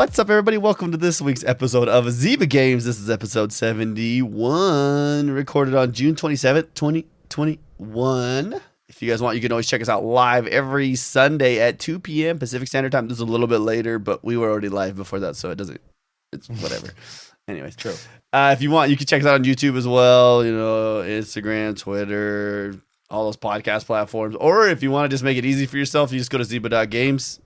What's up, everybody? Welcome to this week's episode of Zyba Games. This is episode 71, recorded on June 27th, 2021. If you guys want, you can always check us out live every Sunday at 2 p.m. Pacific Standard Time. This is a little bit later, but we were already live before that, so it's whatever. Anyways, true. If you want, you can check us out on YouTube as well, Instagram, Twitter, all those podcast platforms. Or if you want to just make it easy for yourself, you just go to Zyba.games.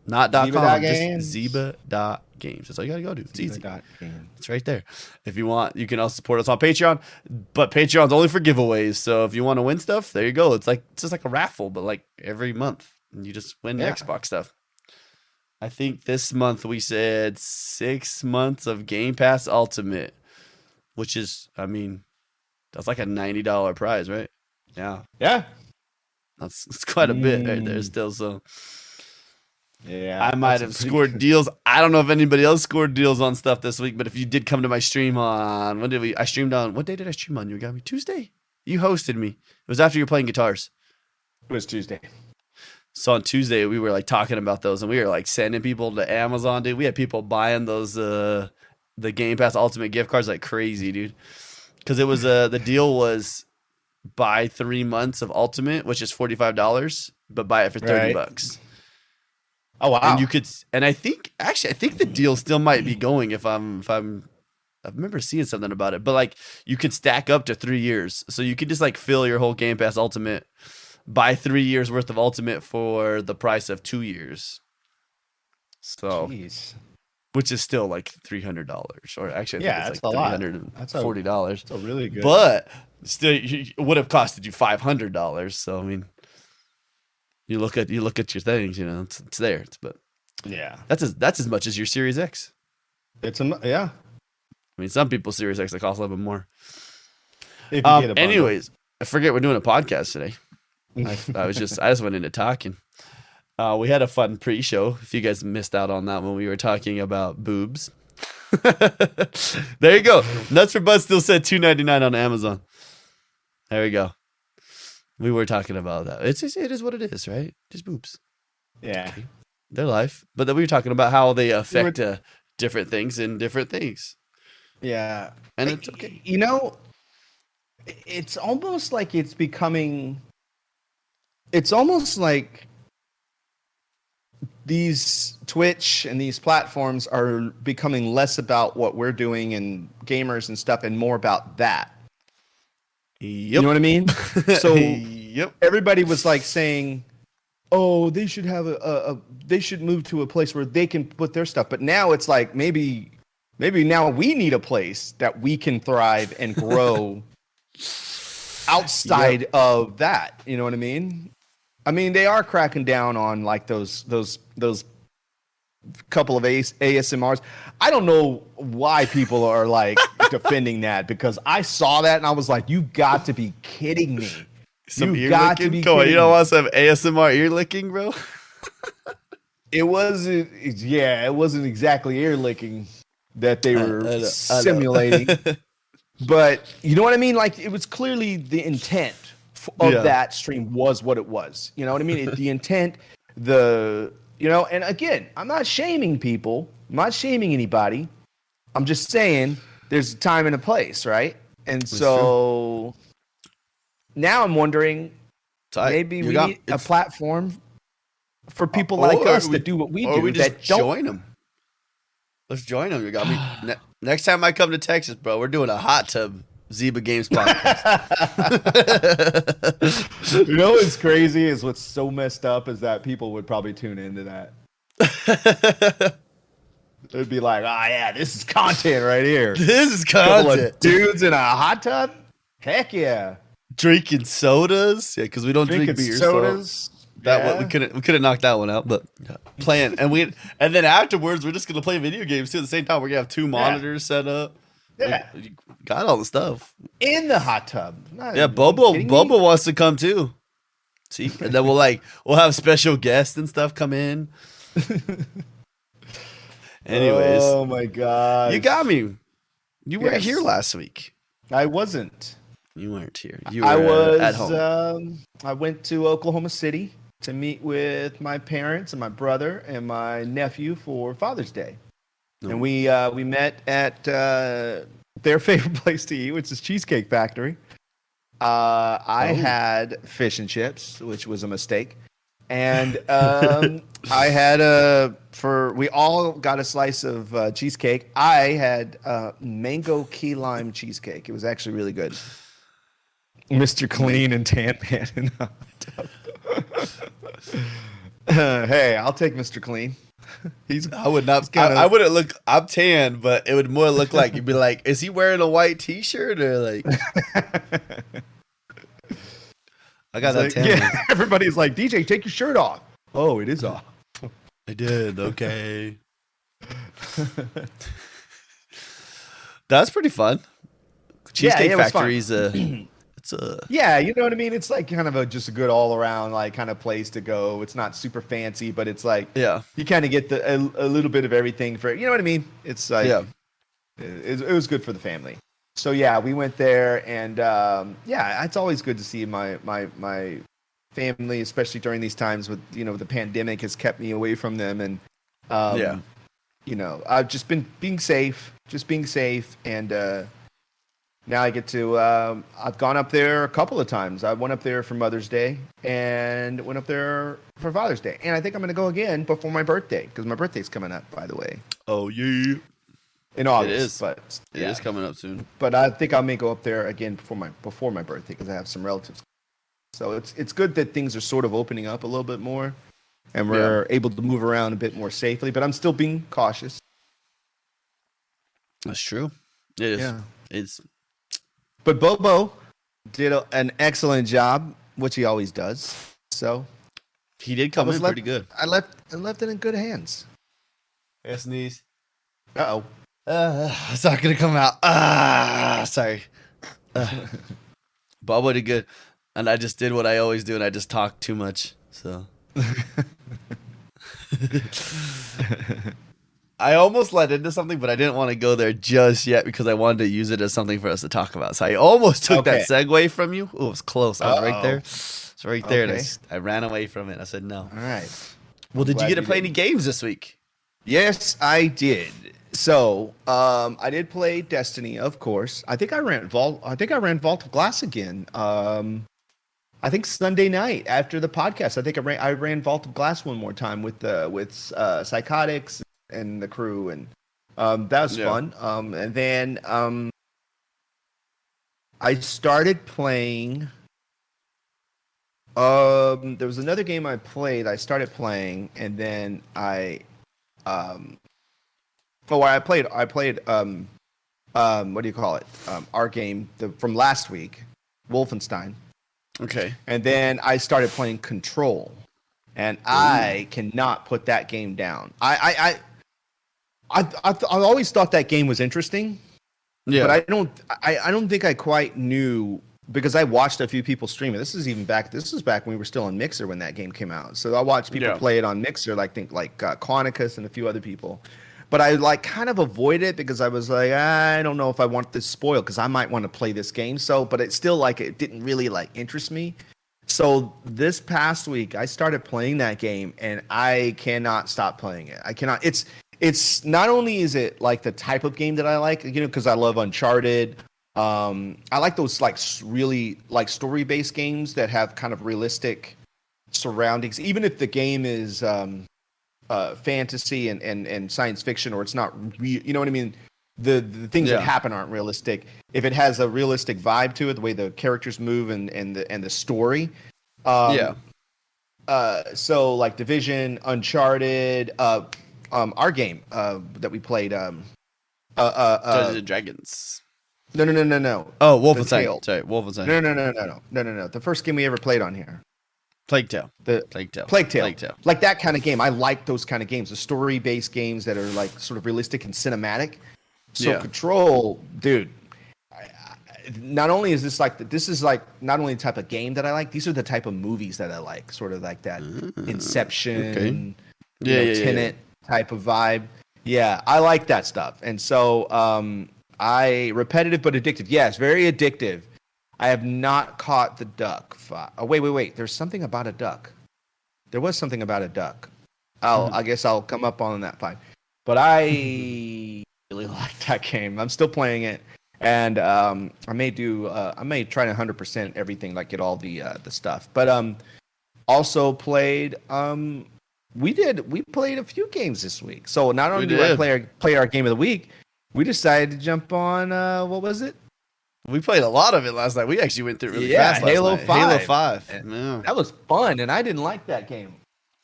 Not .com, just Zyba.games. That's all you gotta go do. It's easy. It's right there. If you want, you can also support us on Patreon, but Patreon's only for giveaways. So if you want to win stuff, there you go. It's just like a raffle, but like every month, and you just win Xbox stuff. I think this month we said 6 months of Game Pass Ultimate, which is, that's like a $90 prize, right? Yeah. It's quite a bit right there still. So. Yeah, I might have scored deals. I don't know if anybody else scored deals on stuff this week, but if you did come to my stream on, what day did I stream on? You got me Tuesday? You hosted me. It was after you were playing guitars. It was Tuesday. So on Tuesday, we were like talking about those, and we were like sending people to Amazon, dude. We had people buying those, the Game Pass Ultimate gift cards like crazy, dude. Because it was, the deal was buy 3 months of Ultimate, which is $45, but buy it for $30. Oh wow! And I think the deal still might be going I remember seeing something about it, but like you could stack up to 3 years, so you could just like fill your whole Game Pass Ultimate, buy 3 years worth of Ultimate for the price of 2 years. So, jeez. Which is still like $300, or actually, I think it's like $340. That's a really good. But still, it would have costed you $500. So You look at your things, it's there. But yeah, that's as much as your Series X. Some people's Series X cost a little bit more. Anyways, I forget we're doing a podcast today. I just went into talking. We had a fun pre-show. If you guys missed out on that when we were talking about boobs, there you go. Nuts for Bud still said $2.99 on Amazon. There we go. We were talking about that. It is what it is, right? Just boobs. Yeah. Their life. But then we were talking about how they affect different things in different things. Yeah. And it's okay. It's almost like it's almost like these Twitch and these platforms are becoming less about what we're doing and gamers and stuff and more about that. Yep. You know what I mean? So yep. Everybody was like saying, "Oh, they should have they should move to a place where they can put their stuff." But now it's like maybe now we need a place that we can thrive and grow outside of that. You know what I mean? They are cracking down on like those couple of ASMRs. I don't know why people are like defending that, because I saw that and I was like, you got to be kidding me. Some ear licking? Come on, you don't want some ASMR ear licking, bro? It wasn't exactly ear licking that they were simulating. But you know what I mean? Like, it was clearly the intent of that stream was what it was. You know what I mean? The intent, and again, I'm not shaming people. I'm not shaming anybody. I'm just saying there's a time and a place, right? And so now I'm wondering, maybe we need a platform for people like us that do what we do. Or we just join them. Let's join them. You got me. Next time I come to Texas, bro, we're doing a hot tub Zyba Games podcast. You know what's crazy is what's so messed up is that people would probably tune into that. They'd be like, "Oh yeah, this is content right here. This is Couple content. of dudes in a hot tub. Heck yeah, drinking sodas. Yeah, because we don't drink beer. Sodas. We could have knocked that one out, but playing and then afterwards we're just gonna play video games too. At the same time, we're gonna have 2 monitors set up. Yeah, we got all the stuff in the hot tub. Bobo wants to come too. See, and then we'll have special guests and stuff come in. Anyways, oh my god, you got me. You weren't here last week. I wasn't. You weren't here. You were at home. I went to Oklahoma City to meet with my parents and my brother and my nephew for Father's Day. And we met at their favorite place to eat, which is Cheesecake Factory. I had fish and chips, which was a mistake. And I had we all got a slice of cheesecake. I had mango key lime cheesecake. It was actually really good. Mr. Clean and Tan Man in the hot tub. Hey, I'll take Mr. Clean. I would not. I wouldn't look. I'm tan, but it would more look like you'd be like, is he wearing a white T-shirt or like? I got that tan. Yeah, everybody's like, DJ, take your shirt off. Oh, it is off. I did. Okay. That's pretty fun. Cheesecake Factory's yeah, you know what I mean. It's like kind of just a good all around like kind of place to go. It's not super fancy, but it's like you kind of get a little bit of everything for you know what I mean. It's like it was good for the family. So yeah, we went there, and it's always good to see my family, especially during these times with the pandemic has kept me away from them, and I've just been being safe, and now I get to. I've gone up there a couple of times. I went up there for Mother's Day and went up there for Father's Day, and I think I'm going to go again before my birthday because my birthday's coming up. By the way. Oh yeah. In August, it is. But it is coming up soon. But I think I may go up there again before my birthday because I have some relatives. So it's good that things are sort of opening up a little bit more, and we're able to move around a bit more safely. But I'm still being cautious. That's true. It is. Yeah. It's. But Bobo did an excellent job, which he always does. So he did come in pretty good. I left it in good hands. I sneeze. Uh-oh. It's not gonna come out. Sorry. Bobo did good, and I just did what I always do, and I just talked too much. So I almost led into something, but I didn't want to go there just yet because I wanted to use it as something for us to talk about. So I almost took that segue from you. Oh, it was close. I was right there. It's right there. Okay. And I ran away from it. I said no. All right. Well, did you get to play any games this week? Yes, I did. So I did play Destiny, of course. I think I ran Vault of Glass again. I think Sunday night after the podcast. I think I ran Vault of Glass one more time with Psychotics and the crew, and that was fun. And then I started playing. There was another game I played. I started playing, and then I played. What do you call it? Our game from last week, Wolfenstein. Okay. And then I started playing Control, and I cannot put that game down. I always thought that game was interesting. Yeah. But I don't think I quite knew because I watched a few people stream it. This is back when we were still on Mixer when that game came out. So I watched people play it on Mixer, like Quanticus and a few other people. But I kind of avoid it because I was like, I don't know if I want this spoiled because I might want to play this game. So, but it's still it didn't really interest me. So this past week I started playing that game and I cannot stop playing it. I cannot. It's not only is it the type of game that I like, because I love Uncharted. I like those really story-based games that have kind of realistic surroundings, even if the game is fantasy and science fiction, or it's not real. You know what I mean? The things that happen aren't realistic. If it has a realistic vibe to it, the way the characters move and the story. So Division, Uncharted, our game that we played, Dungeons and Dragons. No. Oh, Wolfenstein. Sorry, Wolfenstein. No. The first game we ever played on here. Plague Tale. Plague Tale. Like that kind of game. I like those kind of games. The story-based games that are sort of realistic and cinematic. So Control, dude. Not only is this not only the type of game that I like, these are the type of movies that I like. Sort of like that Inception, Tenet type of vibe. Yeah, I like that stuff. And so repetitive but addictive. Yes, very addictive. I have not caught the duck. Oh, wait. There's something about a duck. There was something about a duck. I guess I'll come up on that fine. but I really like that game. I'm still playing it, and I may try to 100% everything, like get all the stuff. But also played we played a few games this week. So not only do I play our game of the week, we decided to jump on what was it? We played a lot of it last night. We actually went through it really fast last Halo night. 5. Halo 5. Yeah. That was fun, and I didn't like that game.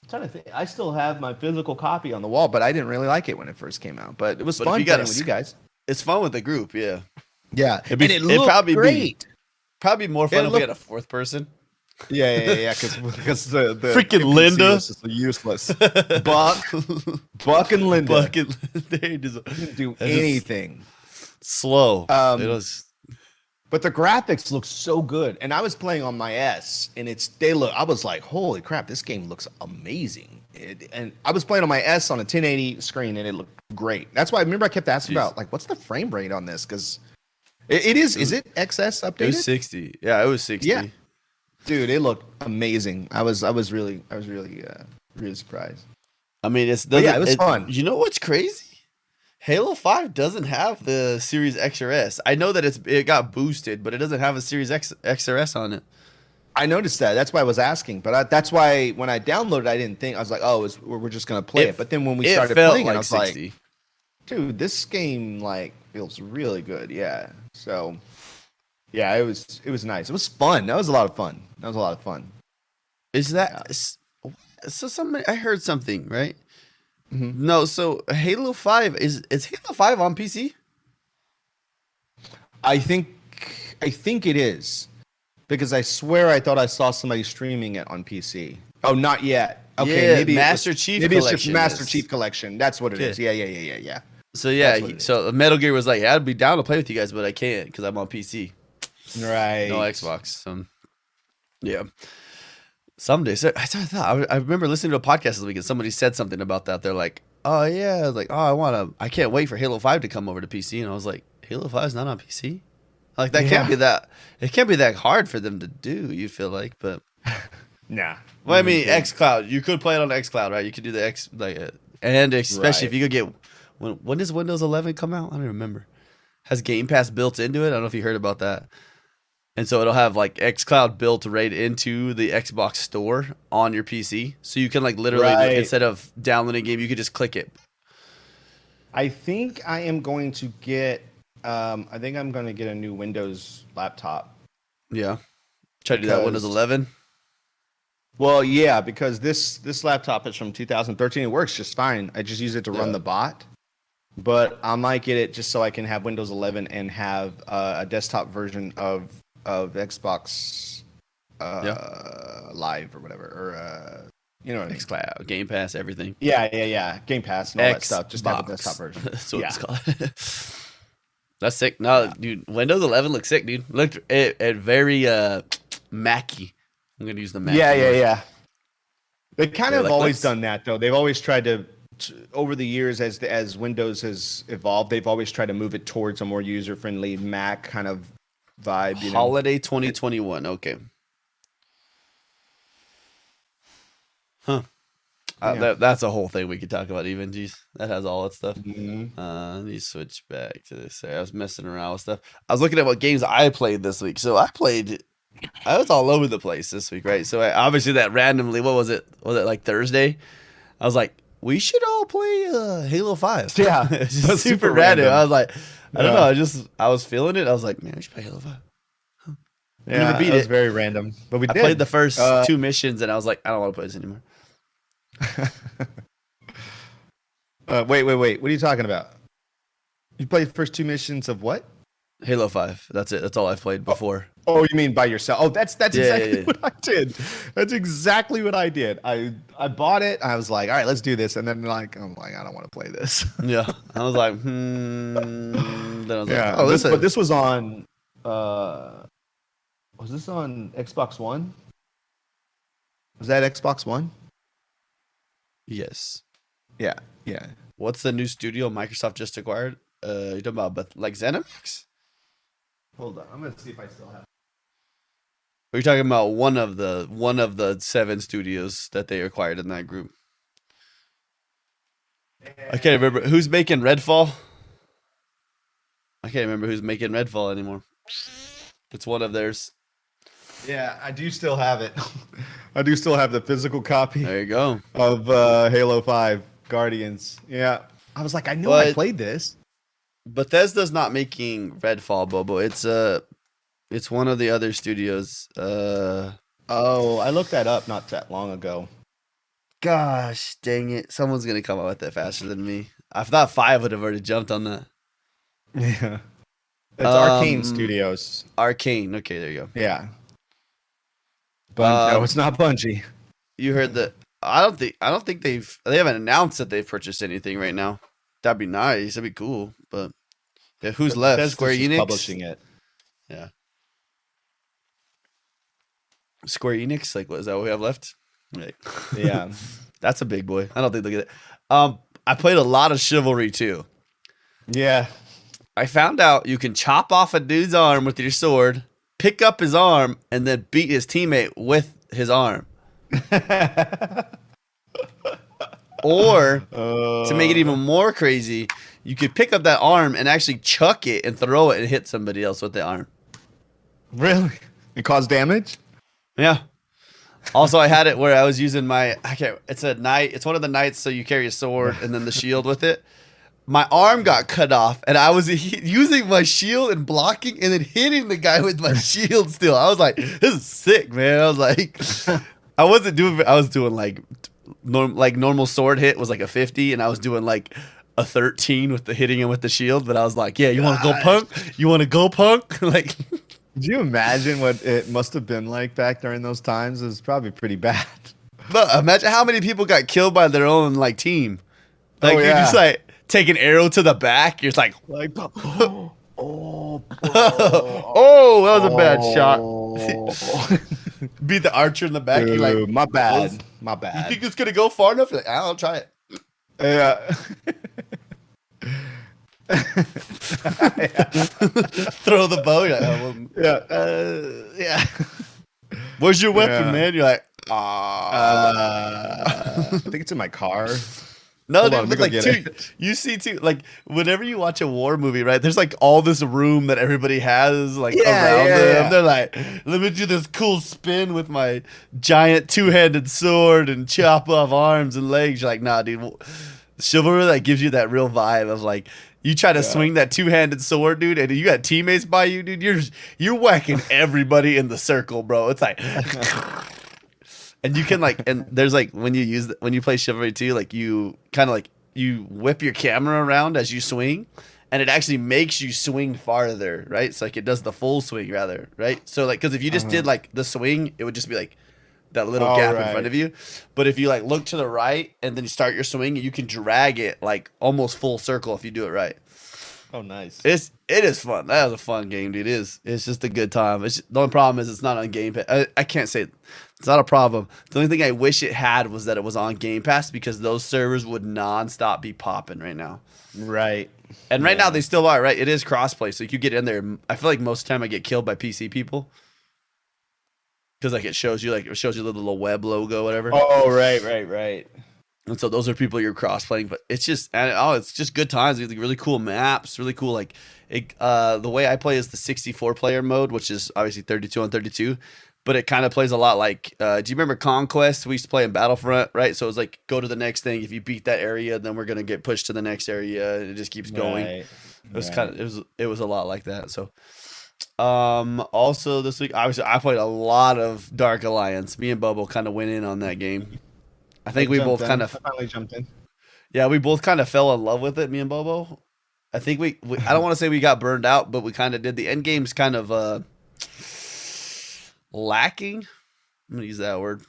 I'm trying to think. I still have my physical copy on the wall, but I didn't really like it when it first came out. But it was fun playing with you guys. It's fun with the group, yeah. Yeah, it looked probably great. Probably more fun if we had a fourth person. Yeah, because the freaking Linda is useless. Buck and Linda. They didn't do anything. Slow. It was. But the graphics look so good, and I was playing on my S, and I was like, holy crap, this game looks amazing. And I was playing on my S on a 1080 screen, and it looked great. That's why I remember I kept asking about, like, what's the frame rate on this? Because is it XS updated? It was 60. Yeah, it was 60. Yeah. Dude, it looked amazing. I was really surprised. I mean, it was fun. You know what's crazy? Halo 5 doesn't have the Series X or S. I know that it got boosted, but it doesn't have a Series X or S on it. I noticed that. That's why I was asking. But that's why when I downloaded, I didn't think. I was like, oh, we're just going to play it. But then when we started playing it, I was 60. Like, dude, this game feels really good. Yeah. So, yeah, it was nice. It was fun. That was a lot of fun. Is that so? I heard something, right? Mm-hmm. No, so Halo 5 is Halo 5 on PC? I think it is, because I swear I thought I saw somebody streaming it on PC. Oh, not yet. Okay, yeah, maybe Master Chief. Maybe it's just Master Chief Collection. That's what it is. Yeah. So Metal Gear was like, yeah, I'd be down to play with you guys, but I can't because I'm on PC. Right. No Xbox. Yeah. Someday, so I remember listening to a podcast this week and somebody said something about that. They're like, "Oh yeah, like I can't wait for Halo 5 to come over to PC." And I was like, "Halo 5 is not on PC? Like that can't be that. It can't be that hard for them to do. You feel like, but nah. Well, I mean, xCloud. You could play it on xCloud, right? You could do the and especially if you could get when does Windows 11 come out? I don't remember. Has Game Pass built into it? I don't know if you heard about that. And so it'll have like xCloud built right into the Xbox store on your PC. So you can like literally, instead of downloading a game, you could just click it. I think I am going to get a new Windows laptop. Yeah. Try to do that Windows 11. Well, yeah, because this laptop is from 2013. It works just fine. I just use it to run the bot. But I might get it just so I can have Windows 11 and have a desktop version of Xbox Live or whatever, or you know what I mean? xCloud, Game Pass, everything. Yeah. Game Pass and all that stuff. Just have a desktop version. That's what it's called. That's sick. No, dude, Windows 11 looks sick, dude. Looked it very Mac-y. I'm gonna use the Mac. Yeah. They kind of always done that though. They've always tried to over the years as Windows has evolved, they've always tried to move it towards a more user-friendly Mac kind of vibe. Holiday 2021. Okay. Huh. That's a whole thing we could talk about. Even that has all that stuff. Mm-hmm. Let me switch back to this. I was messing around with stuff. I was looking at what games I played this week. So I was all over the place this week, right? So obviously that randomly, what was it? Was it like Thursday? I was like, we should all play Halo 5. Yeah. It's super random. I was like, I don't know. I was feeling it. I was like, man, we should play Halo 5. Yeah, never beat it. Was very random. But I played the first 2 missions and I was like, I don't want to play this anymore. Wait. What are you talking about? You played the first 2 missions of what? Halo 5. That's it. That's all I've played before. Oh, you mean by yourself? Oh, that's exactly what I did. That's exactly what I did. I bought it. I was like, all right, let's do this. And then I'm like, I don't want to play this. Yeah. I was like, Then I was like, oh, but this was on. Was this on Xbox One? Was that Xbox One? Yes. Yeah. What's the new studio Microsoft just acquired? You talking about like ZeniMax? Hold on, I'm gonna see if I still have. Are you talking about one of the 7 studios that they acquired in that group? I can't remember who's making Redfall. I can't remember who's making Redfall anymore. It's one of theirs. Yeah, I do still have it. I do still have the physical copy. There you go. Of Halo 5 Guardians. Yeah. I was like, I knew I played this. Bethesda's not making Redfall, Bobo. It's one of the other studios. Oh, I looked that up not that long ago. Gosh, dang it. Someone's going to come out with that faster than me. I thought 5 would have already jumped on that. Yeah. It's Arcane Studios. Arcane. Okay, there you go. Yeah. No, it's not Bungie. You heard that? I don't think they haven't announced that they've purchased anything right now. That'd be nice. That'd be cool. But yeah, who's left? Bethesda's Square Enix publishing it. Yeah. Square Enix. Like, what is that? What we have left? Like, yeah, that's a big boy. I don't think they'll get it. I played a lot of Chivalry too. Yeah. I found out you can chop off a dude's arm with your sword, pick up his arm, and then beat his teammate with his arm. Or, to make it even more crazy, you could pick up that arm and actually chuck it and throw it and hit somebody else with the arm. Really? It caused damage? Yeah. Also, I had it where I was using it's a knight. It's one of the knights, so you carry a sword and then the shield with it. My arm got cut off, and I was using my shield and blocking, and then hitting the guy with my shield still. I was like, this is sick, man. I was like, I was doing like normal sword hit was like a 50, and I was doing like a 13 with the hitting him with the shield. But I was like, yeah, you want to go punk? You want to go punk? Like, could you imagine what it must have been like back during those times? It was probably pretty bad. Look, imagine how many people got killed by their own like team. Like, you're just like, take an arrow to the back. You're just like oh, that was a bad shot. Beat the archer in the back. You're like, my bad. My bad. You think it's gonna go far enough? You're like, I'll try it. Yeah. Throw the bow. You're like, yeah. Where's your weapon, man? You're like, I think it's in my car. No, dude, but like, you see, too, like, whenever you watch a war movie, right, there's like all this room that everybody has, like, around them. Yeah. They're like, let me do this cool spin with my giant two-handed sword and chop off arms and legs. You're like, nah, dude, Chivalry, that gives you that real vibe of like, you try to swing that two-handed sword, dude, and you got teammates by you, dude, you're whacking everybody in the circle, bro. It's like... And you can and there's like when you play Chivalry 2, like you kind of like you whip your camera around as you swing, and it actually makes you swing farther, right? It's like it does the full swing rather, right? So like, because if you just did like the swing, it would just be like that little gap in front of you. But if you like look to the right and then you start your swing, you can drag it like almost full circle if you do it right. Oh, nice. It is fun. That was a fun game, dude. It's just a good time. The only problem is it's not on Game Pass. I can't say it's not a problem. The only thing I wish it had was that it was on Game Pass, because those servers would nonstop be popping right now. Right. And right now they still are, right? It is crossplay, so you could get in there. I feel like most of the time I get killed by PC people. Because like it shows you the little web logo, whatever. Oh, right. And so those are people you're cross playing, but it's just good times. It's really cool maps, really cool. Like the way I play is the 64 player mode, which is obviously 32 on 32, but it kind of plays a lot like. Do you remember Conquest? We used to play in Battlefront, right? So it was like go to the next thing. If you beat that area, then we're gonna get pushed to the next area. And it just keeps going. It was it was a lot like that. So. Also this week, obviously, I played a lot of Dark Alliance. Me and Bobo kind of went in on that game. I think we both kind of finally jumped in. Yeah, we both kind of fell in love with it, me and Bobo. I think we I don't want to say we got burned out, but we kind of did. The end game's kind of lacking. I'm gonna use that word.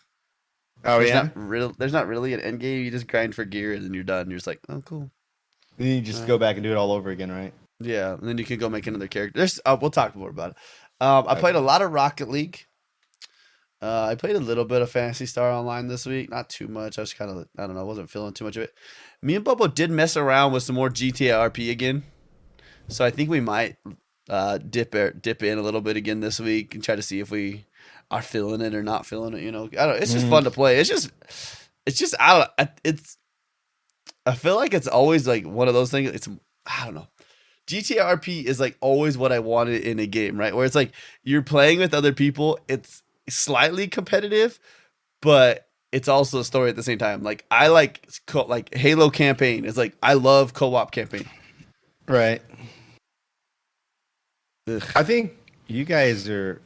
Oh, there's not really an end game. You just grind for gear and then you're done. You're just like, oh, cool. Then you just go back and do it all over again, right? Yeah, and then you can go make another character. We'll talk more about it. I played a lot of Rocket League. I played a little bit of Phantasy Star Online this week. Not too much. I was kind of, I don't know, I wasn't feeling too much of it. Me and Bobo did mess around with some more GTA RP again. So I think we might dip in a little bit again this week and try to see if we are feeling it or not feeling it. You know, I don't. It's just fun to play. It's just I feel like it's always like one of those things. I don't know. GTA RP is like always what I wanted in a game, right? Where it's like you're playing with other people. It's slightly competitive, but it's also a story at the same time. Like I like Halo campaign. It's like I love co-op campaign. Right. Ugh. I think you guys are.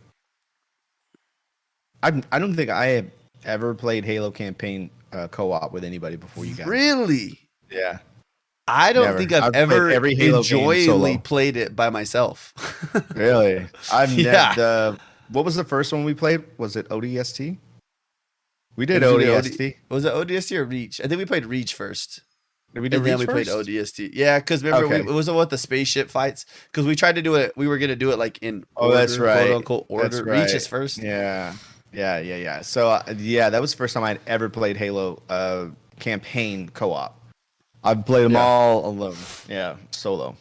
I don't think I have ever played Halo campaign co-op with anybody before you guys. Really? Yeah. I don't think I've ever enjoyably played it by myself. Really? Yeah. What was the first one we played? Was it ODST? We did ODST. Was it ODST or Reach? I think we played Reach first. Did we do Reach played ODST. Yeah, because remember it was what the spaceship fights. Because we tried to do it. We were gonna do it like in order, that's right. quote unquote order. That's right. Reach is first. Yeah. So that was the first time I'd ever played Halo campaign co-op. I've played them all alone. Yeah, solo.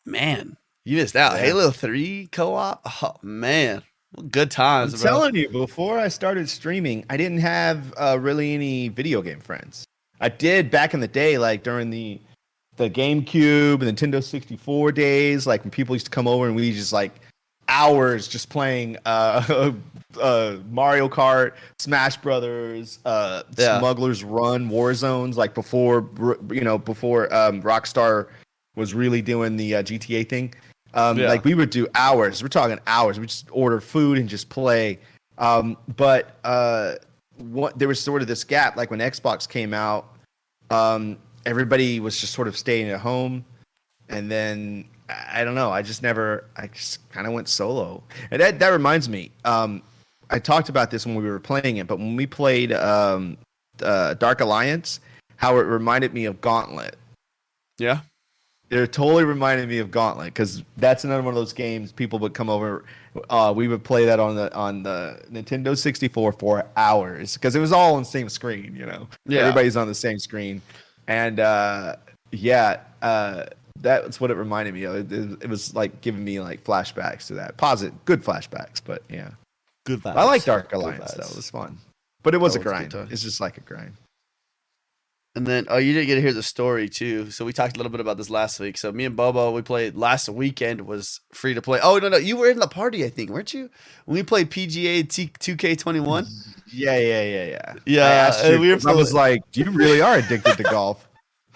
Man, you missed out. Yeah. Halo 3 co-op. Oh man, good times. I'm telling you, before I started streaming, I didn't have really any video game friends. I did back in the day, like during the GameCube and Nintendo 64 days, like when people used to come over and we just like hours just playing Mario Kart, Smash Brothers, Smuggler's Run, Warzones, like before Rockstar was really doing the GTA thing. Like we would do hours. We're talking hours. We just order food and just play. But there was sort of this gap, like when Xbox came out, everybody was just sort of staying at home, and then I don't know. I just kind of went solo, and that reminds me. I talked about this when we were playing it, but when we played Dark Alliance, how it reminded me of Gauntlet. Yeah. It totally reminded me of Gauntlet, because that's another one of those games people would come over. We would play that on the Nintendo 64 for hours, because it was all on the same screen, Yeah. Everybody's on the same screen. And that's what it reminded me of. It was like giving me like flashbacks to that. Good flashbacks, but yeah. Good vibes. I like Dark Alliance though. It was fun. But it was a grind. It's just like a grind. And then, you didn't get to hear the story too. So we talked a little bit about this last week. So me and Bobo, we played last weekend, was free to play. Oh, no, you were in the party, I think, weren't you? When we played PGA 2K21? Yeah. Yeah. I was like, you really are addicted to golf.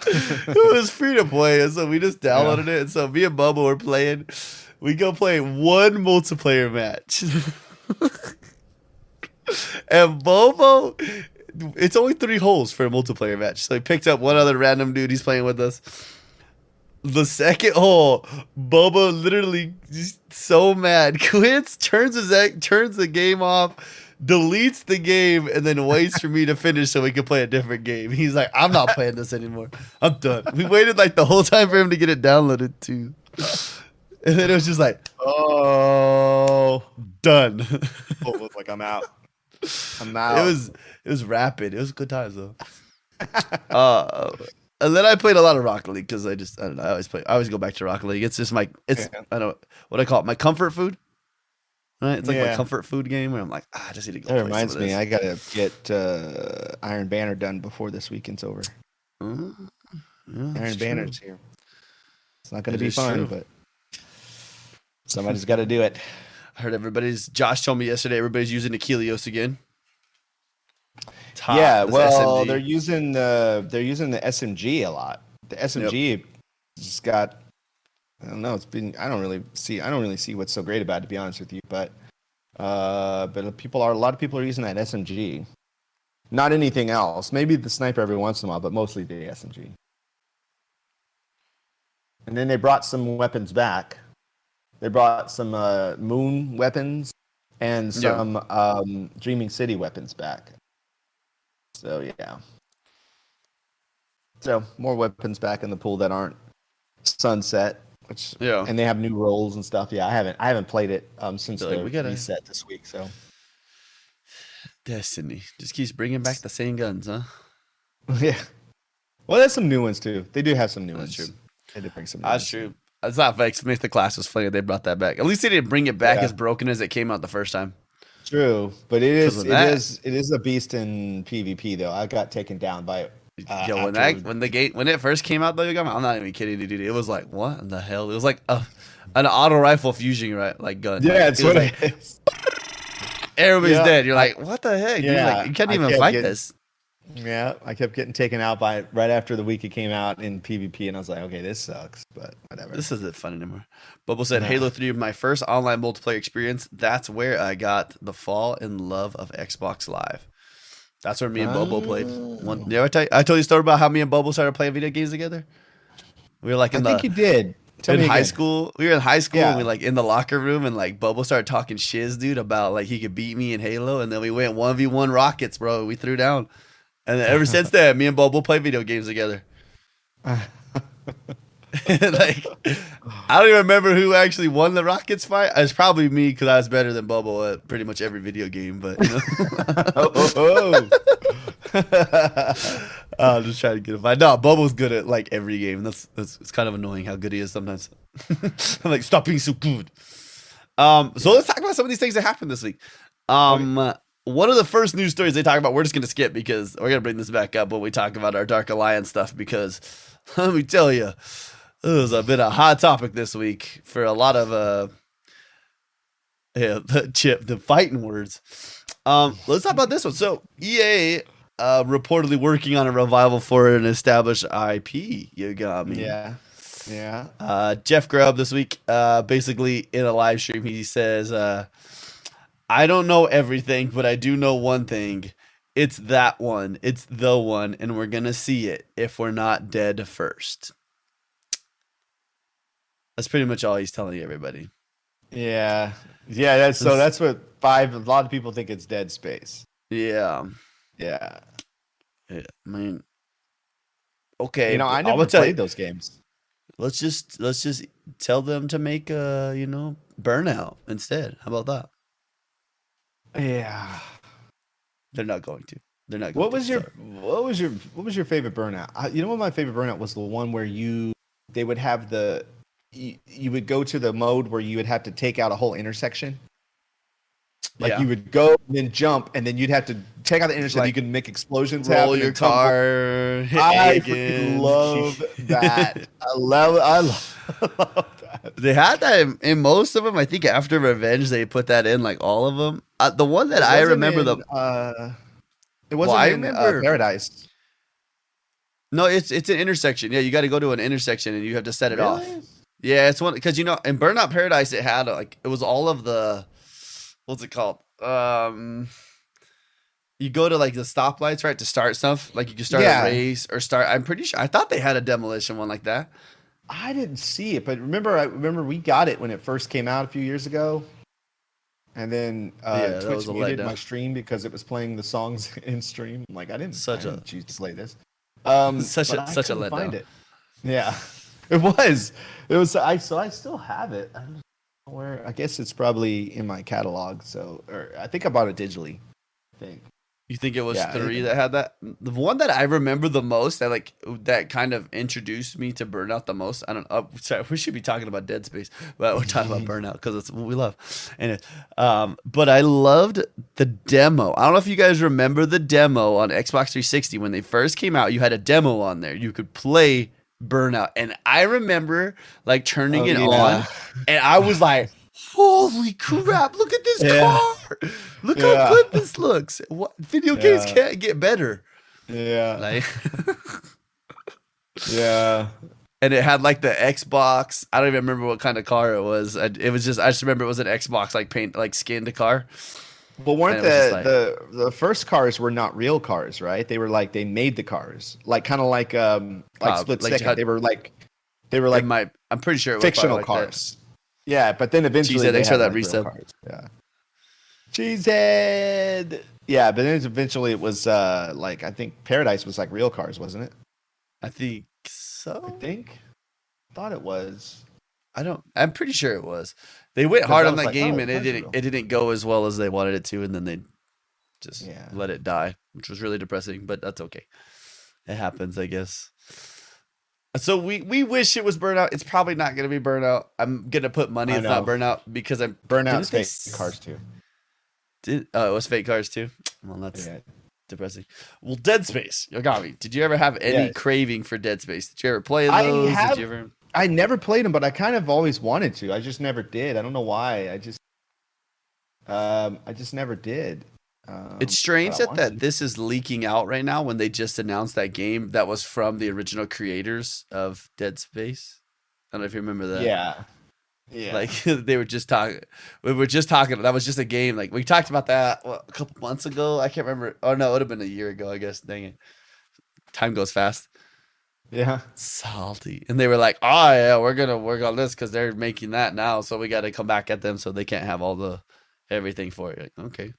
It was free to play. And so we just downloaded it. And so me and Bobo were playing. We go play one multiplayer match. And Bobo, it's only 3 holes for a multiplayer match. So he picked up one other random dude. He's playing with us. The second hole, Bobo literally just so mad, quits, turns the game off, deletes the game, and then waits for me to finish so we can play a different game. He's like, I'm not playing this anymore. I'm done. We waited like the whole time for him to get it downloaded too. And then it was just like, oh, done. It was like, I'm out. It was rapid. It was good times though. And then I played a lot of Rocket League because I don't know. I always go back to Rocket League. It's just I don't know what I call it, my comfort food. Right? It's like my comfort food game where I'm like, I just need to go. That reminds me, I gotta get Iron Banner done before this weekend's over. Iron Banner's here. It's not gonna be fun, but somebody's got to do it. I heard Josh told me yesterday everybody's using Achilles again. Well, SMG. they're using the SMG a lot. The SMG just got, I don't know, I don't really see what's so great about it, to be honest with you, but a lot of people are using that SMG. Not anything else. Maybe the sniper every once in a while, but mostly the SMG. And then they brought some weapons back. They brought some moon weapons and some Dreaming City weapons back. So yeah. So more weapons back in the pool that aren't Sunset, and they have new roles and stuff. Yeah, I haven't played it since the reset this week. So Destiny just keeps bringing back the same guns, huh? Yeah. Well, there's some new ones too. They do have some new ones. True. They did bring some. That's true. It's not fake. Mythic Class was funny. They brought that back. At least they didn't bring it back as broken as it came out the first time. True, but it is a beast in PvP though. I got taken down by Yo, when it first came out, though, I'm not even kidding you, dude. It was like, what in the hell? It was like an auto rifle fusion, right? Like gun. Yeah, it's what it is. Everybody's dead. You're like, what the heck? Yeah, dude? Like, you can't even fight this. Yeah, I kept getting taken out by it right after the week it came out in PvP, and I was like, okay, this sucks, but whatever. This isn't fun anymore. Bubble said, Halo 3, my first online multiplayer experience. That's where I got the fall in love of Xbox Live. That's where me and Bubble played. I told you a story about how me and Bubble started playing video games together. We were like I think you did. In high school. We were in high school and we like in the locker room, and like Bubble started talking shiz, dude, about like he could beat me in Halo, and then we went 1v1 rockets, bro. We threw down. And then ever since then, me and Bubble play video games together. Like, I don't even remember who actually won the Rockets fight. It's probably me because I was better than Bubble at pretty much every video game. But you know, I'm just trying to get him. No, Bubble's good at like every game. That's it's kind of annoying how good he is sometimes. I'm like, stop being so good. So let's talk about some of these things that happened this week. One of the first news stories they talk about, we're just going to skip because we're going to bring this back up when we talk about our Dark Alliance stuff, because let me tell you, it was a bit of a hot topic this week for a lot of the fighting words. Let's talk about this one. So EA reportedly working on a revival for an established IP. Yogomi. Yeah. Jeff Grubb this week, basically in a live stream, he says, I don't know everything, but I do know one thing. It's that one. It's the one, and we're going to see it if we're not dead first. That's pretty much all he's telling everybody. Yeah. That's what a lot of people think it's Dead Space. Yeah. I mean, okay. You know, I never played those games. Let's just tell them to make Burnout instead. How about that? Yeah. They're not going to. They're not. What was your favorite Burnout? You know what my favorite Burnout was? The one where they would have you would go to the mode where you would have to take out a whole intersection. Like you would go and then jump, and then you'd have to take out the intersection. Like, you can make explosions. Roll your car. I love that. I love that. They had that in most of them. I think after Revenge, they put that in, like all of them. The one that I remember it wasn't Paradise. No, it's an intersection. Yeah, you got to go to an intersection and you have to set it off. Yeah, it's one because in Burnout Paradise it had it was all of the, what's it called? You go to like the stoplights, right, to start stuff. Like you can start a race or start. I'm pretty sure. I thought they had a demolition one like that. I didn't see it, but remember we got it when it first came out a few years ago, and then Twitch muted my stream because it was playing the songs in stream. I'm like, I didn't choose to play this. Such a letdown. Find it. Yeah, it was. I still have it. I don't know where. I guess it's probably in my catalog. Or I think I bought it digitally. I think. You think it was 3 that had that? The one that I remember the most, that kind of introduced me to Burnout the most. I don't know. Sorry, we should be talking about Dead Space, but we're talking about Burnout because it's what we love. And but I loved the demo. I don't know if you guys remember the demo on Xbox 360 when they first came out. You had a demo on there. You could play Burnout, and I remember like turning it on, and I was like, holy crap, look at this car. Look how good this looks. What video games can't get better. Yeah. Like yeah. And it had like the Xbox. I don't even remember what kind of car it was. I just remember it was an Xbox like paint, like skinned car. Well, weren't the first cars were not real cars, right? They were like, they made the cars. Like kind of like Split Second. They were like I'm pretty sure it was fictional like cars. Yeah, but then eventually thanks for that reset. Yeah. Cheesehead. Yeah, but then eventually it was I think Paradise was like real cars, wasn't it? I think so. I thought it was. I'm pretty sure it was. They went hard on that game and it didn't go as well as they wanted it to, and then they just let it die, which was really depressing, but that's okay. It happens, I guess. So we wish it was Burnout. It's probably not going to be Burnout. I'm going to put money it's not Burnout because Burnout's fake cars too. It was fake cars too. Well, that's depressing. Well, Dead Space, Yogomi. Did you ever have any craving for Dead Space? Did you ever play those? Did you ever? I never played them, but I kind of always wanted to. I just never did. I don't know why. I just never did. It's strange that this is leaking out right now when they just announced that game that was from the original creators of Dead Space. I don't know if you remember that. Yeah. Like they were just talking. We were just talking. That was just a game. Like we talked about that a couple months ago. I can't remember. Oh no, it would have been a year ago. I guess. Dang it. Time goes fast. Yeah. Salty. And they were like, "Oh yeah, we're gonna work on this because they're making that now. So we got to come back at them so they can't have all the everything for it." Like, okay.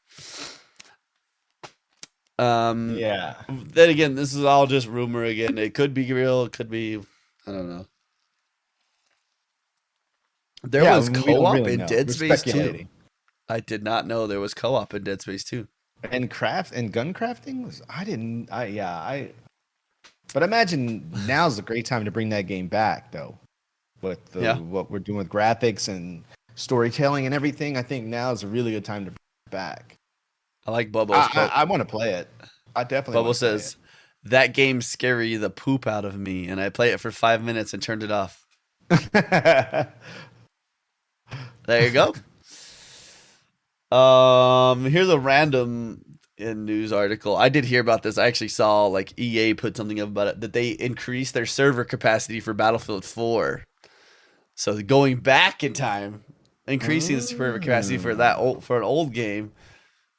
Yeah. Then again, this is all just rumor again. It could be real. It could be. I don't know. There was co-op really in Dead Space 2. I did not know there was co-op in Dead Space 2. And gun crafting was but imagine now's a great time to bring that game back though. With what we're doing with graphics and storytelling and everything, I think now is a really good time to bring it back. I like Bubbles. I want to play it. I definitely Bubble says that game's scary the poop out of me, and I played it for 5 minutes and turned it off. There you go. Here's a random news article. I did hear about this. I actually saw like EA put something up about it that they increased their server capacity for Battlefield 4. So going back in time, increasing the server capacity for an old game,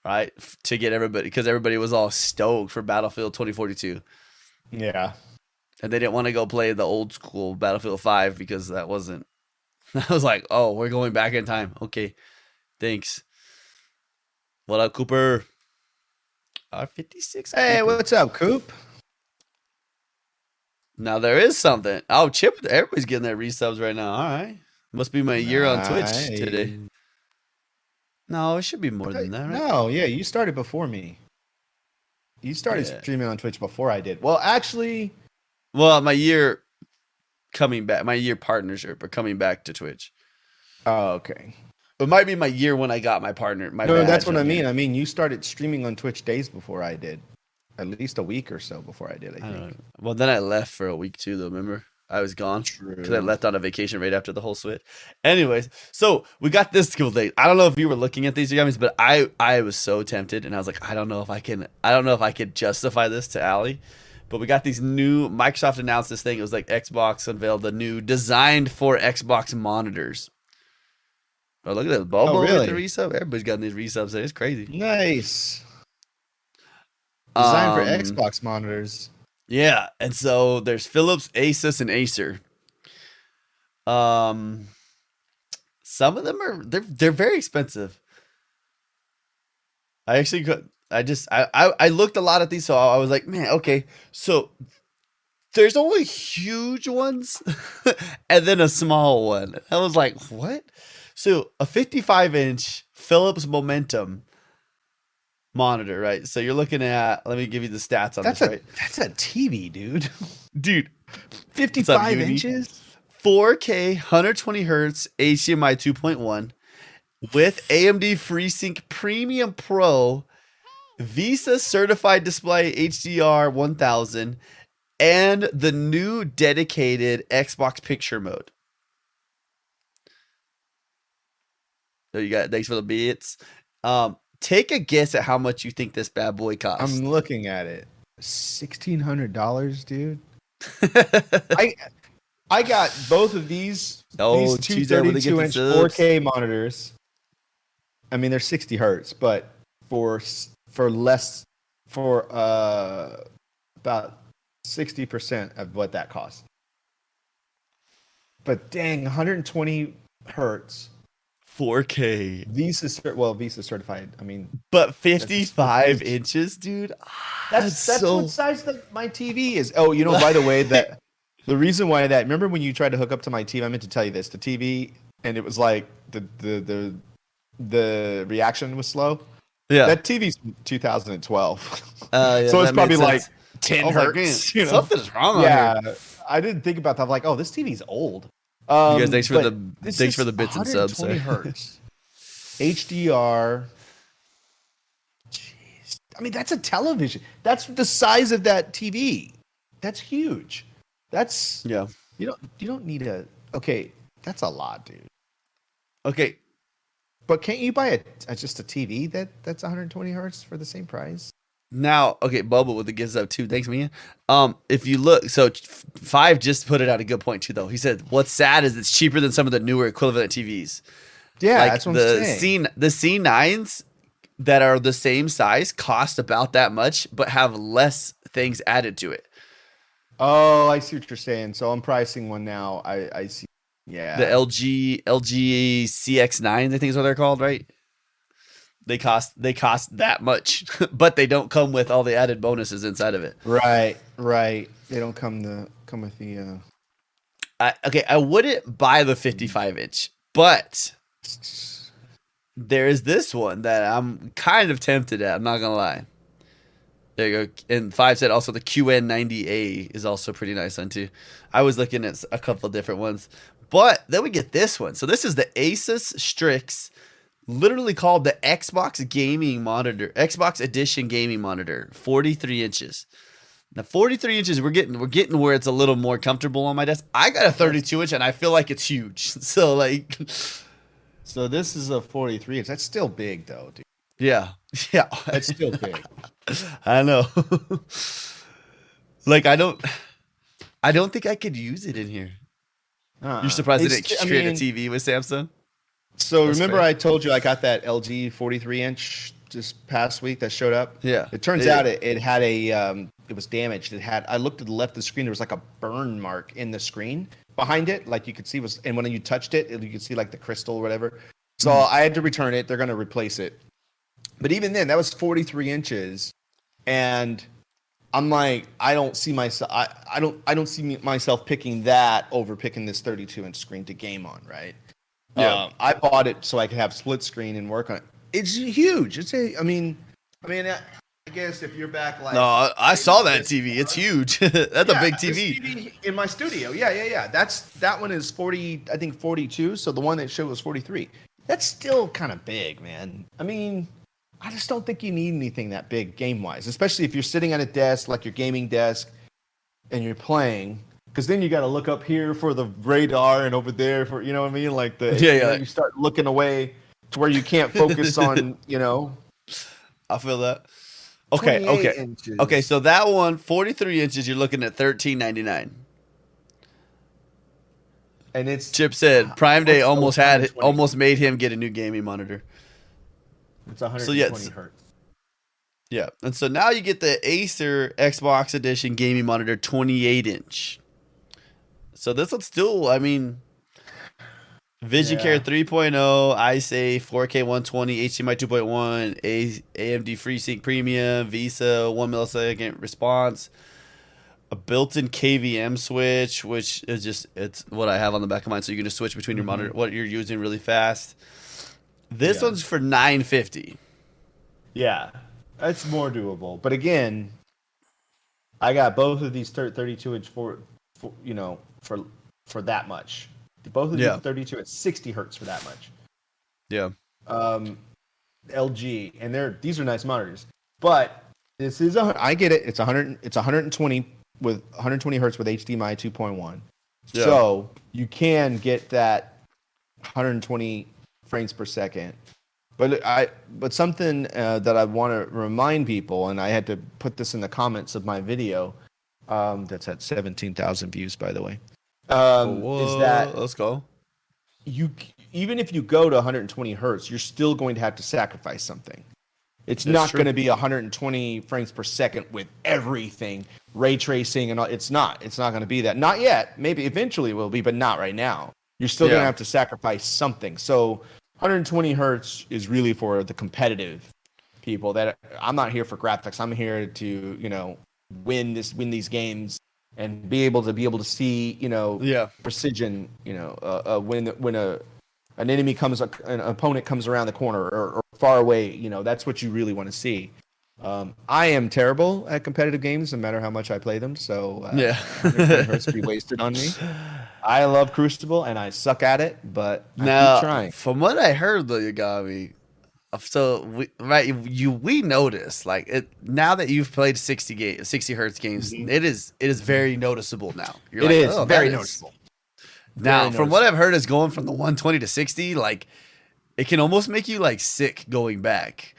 right? To get everybody, because everybody was all stoked for Battlefield 2042. Yeah. And they didn't want to go play the old school Battlefield 5 because that wasn't. I was like, oh, we're going back in time. Okay. Thanks. What up, Cooper? R56. Hey, Cooper. What's up, Coop? Now there is something. Oh, Chip, everybody's getting their resubs right now. All right. Must be my year on Twitch today. No, it should be more than that, right? No, yeah, you started before me. You started streaming on Twitch before I did. Well, actually. Well, my year coming back, my year partnership, but coming back to Twitch. Oh, okay. It might be my year when I got my partner. No, that's what I mean. I mean, you started streaming on Twitch days before I did. At least a week or so before I did, I think. Well, then I left for a week too, though. Remember? I was gone because I left on a vacation right after the whole switch. Anyways, so we got this cool thing. I don't know if you were looking at these games, but I was so tempted, and I was like, I don't know if I could justify this to Allie. But we got these new. Microsoft announced this thing. It was like Xbox unveiled the new designed for Xbox monitors. Oh, look at that bubble with the resub. Everybody's got these resubs. It's crazy. Nice. Designed for Xbox monitors. Yeah, and so there's Philips, Asus, and Acer. Some of them are they're very expensive. I looked a lot at these, so I was like, man, okay, so there's only huge ones and then a small one. I was like, what? So a 55-inch Philips Momentum monitor, right? So you're looking at, let me give you the stats on this, right? That's a TV, dude. Dude, 55 inches? 4K, 120 hertz, HDMI 2.1 with AMD FreeSync Premium Pro, Visa certified display HDR 1000, and the new dedicated Xbox picture mode. So you got, thanks for the bits. Take a guess at how much you think this bad boy costs. I'm looking at it. $1,600, dude. I got both of these. These two 32-inch 4K monitors. I mean, they're 60 hertz, but for about 60% of what that costs. But dang, 120 hertz. 4K. Visa certified. I mean, but 55 inches, dude. That's what size my TV is. Oh, you know, by the way, that the reason why that. Remember when you tried to hook up to my TV? I meant to tell you this. The TV, and it was like the reaction was slow. Yeah, that TV's 2012. Yeah, so it's probably like 10 hertz. You know? Something's wrong. Yeah, I didn't think about that. I'm like, oh, this TV's old. You guys, thanks for the bits and subs. 120 hertz. HDR. Jeez. I mean, that's a television. That's the size of that TV. That's huge. That's yeah. You don't need a. Okay, that's a lot, dude. Okay, but can't you buy just a TV that's 120 hertz for the same price? Now, okay, Bubba with the gives up too. Thanks, man. If you look, so Five just put it out a good point too, though. He said, "What's sad is it's cheaper than some of the newer equivalent TVs." Yeah, like that's what I'm saying. The C9s that are the same size cost about that much, but have less things added to it. Oh, I see what you're saying. So I'm pricing one now. I see. Yeah, the LG CX9s, I think is what they're called, right? They cost that much, but they don't come with all the added bonuses inside of it. Right. They don't come with the. I wouldn't buy the 55-inch, but there is this one that I'm kind of tempted at. I'm not gonna lie. There you go. And Five said also the QN90A is also pretty nice one too. I was looking at a couple of different ones, but then we get this one. So this is the Asus Strix. Literally called the Xbox Gaming Monitor, Xbox Edition Gaming Monitor, 43 inches. Now, 43 inches, we're getting where it's a little more comfortable on my desk. I got a 32 inch, and I feel like it's huge. So like, so this is a 43 inch. That's still big, though, dude. Yeah, that's still big. I know. Like, I don't think I could use it in here. You're surprised they didn't create a TV with Samsung? So remember I told you I got that LG 43 inch this past week that showed up? Yeah. It turns out it had it was damaged. I looked at the left of the screen, there was like a burn mark in the screen behind it. Like you could see and when you touched it, you could see like the crystal or whatever. So I had to return it. They're going to replace it. But even then, that was 43 inches. And I'm like, I don't see myself, I don't see myself picking that over picking this 32 inch screen to game on, right? Yeah, I bought it so I could have split screen and work on it. It's huge. I mean, I guess if you're back like no, I saw that TV. It's huge. That's a big TV in my studio. Yeah. That one is 40. I think 42. So the one that showed was 43. That's still kind of big, man. I mean, I just don't think you need anything that big game wise, especially if you're sitting at a desk like your gaming desk and you're playing. Because then you got to look up here for the radar and over there for, you know what I mean? Like you start looking away to where you can't focus on, I feel that. Okay. So that one, 43 inches, you're looking at $13.99. And it's Chip said Prime Day almost made him get a new gaming monitor. It's 120 hertz. Yeah. And so now you get the Acer Xbox Edition gaming monitor 28 inch. So this one's still, I mean, VisionCare 3.0, iSafe, 4K 120, HDMI 2.1, AMD FreeSync Premium, VESA 1 millisecond response, a built-in KVM switch, which is it's what I have on the back of mine. So you can just switch between your monitor, what you're using really fast. This one's for $950. Yeah, that's more doable. But again, I got both of these 32 inch for that much. Both of these 32 at 60 hertz for that much. Yeah. LG, and these are nice monitors. But this is I get it. It's 120 with 120 hertz with HDMI 2.1. Yeah. So you can get that 120 frames per second. But something that I want to remind people, and I had to put this in the comments of my video, that's at 17,000 views, by the way. Is that let's go. Even if you go to 120 hertz, you're still going to have to sacrifice something. It's not going to be 120 frames per second with everything, ray tracing and all. It's not going to be that. Not yet. Maybe eventually it will be, but not right now. You're still going to have to sacrifice something. So 120 hertz is really for the competitive people. That I'm not here for graphics. I'm here to win these games and be able to see precision. When an enemy an opponent comes around the corner or far away. That's what you really want to see. I am terrible at competitive games, no matter how much I play them. So 120 hertz to be wasted on me. I love Crucible and I suck at it, but I keep trying. From what I heard, though, Yogomi, So we notice like it now that you've played 60 hertz games. Mm-hmm. It is very noticeable now. It is very noticeable. Now, from what I've heard, is going from the 120 to 60. Like, it can almost make you like sick going back.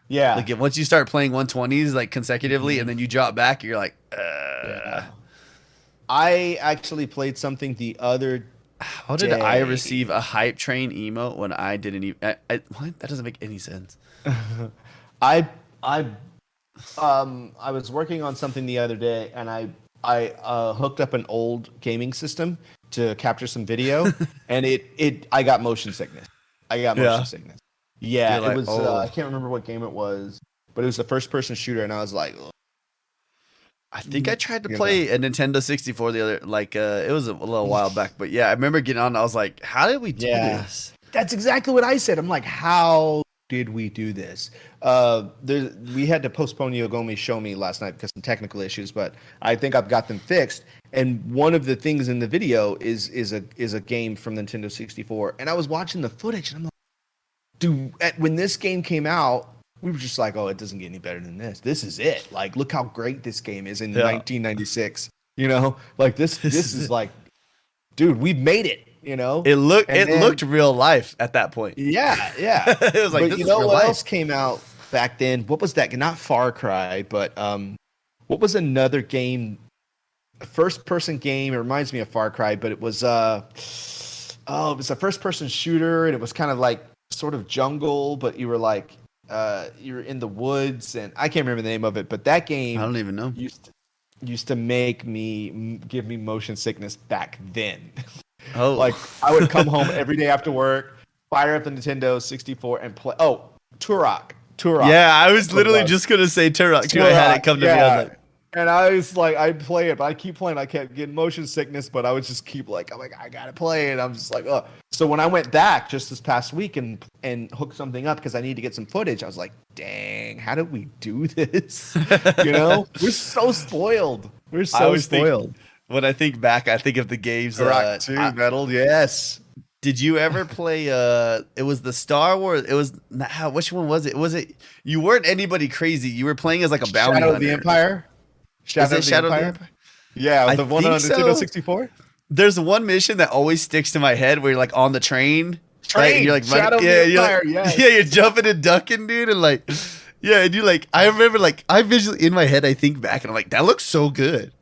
Yeah. Like once you start playing 120s like consecutively, and then you drop back, you're like, Yeah. I actually played something the other. How did I receive a hype train emote when I didn't even? What? That doesn't make any sense. I was working on something the other day, and I hooked up an old gaming system to capture some video, and I got motion sickness. Sickness. Yeah, it was. I can't remember what game it was, but it was a first-person shooter, and I was like, ugh. I think I tried to play a Nintendo 64 the other, it was a little while back, but yeah, I remember getting on. I was like, how did we do this? That's exactly what I said. I'm like, how did we do this? We had to postpone Yogomi Show Me last night because of technical issues, but I think I've got them fixed. And one of the things in the video is a game from Nintendo 64. And I was watching the footage, and I'm like, dude, when this game came out, we were just like, oh, it doesn't get any better than this. This is it. Like, look how great this game is in 1996. You know, like this is like, dude, we've made it. You know, it looked real life at that point. Yeah. It was like, but you know what else came out back then? What was that? Not Far Cry, but what was another game? A first-person game. It reminds me of Far Cry, but it was it was a first-person shooter, and it was kind of like sort of jungle, but you were like you were in the woods, and I can't remember the name of it, but that game I don't even know used to give me motion sickness back then. Oh, like I would come home every day after work, fire up the Nintendo 64, and play. Oh, Turok. Yeah, I was literally just gonna say Turok too. I had it come to me. I was like, and I was like, I'd play it, but I keep playing. I kept getting motion sickness, but I would just keep like, I'm like, I gotta play it. I'm just like, oh. So when I went back just this past week and hooked something up because I need to get some footage, I was like, dang, how did we do this? You know, we're so spoiled. We're so spoiled. When I think back, I think of the games. Turok 2, Metal, yes. Did you ever play? It was the Star Wars. It was which one was it? Was it? You weren't anybody crazy. You were playing as like a bounty Shadow of the Empire. Shadow of the Empire. Yeah, the one on Nintendo 64. There's one mission that always sticks to my head where you're like on the train. Right? And you're like Shadow of the Empire. Like, yeah, you're jumping and ducking, dude, and like, yeah, and you like. I remember like I visually in my head I think back and I'm like that looks so good.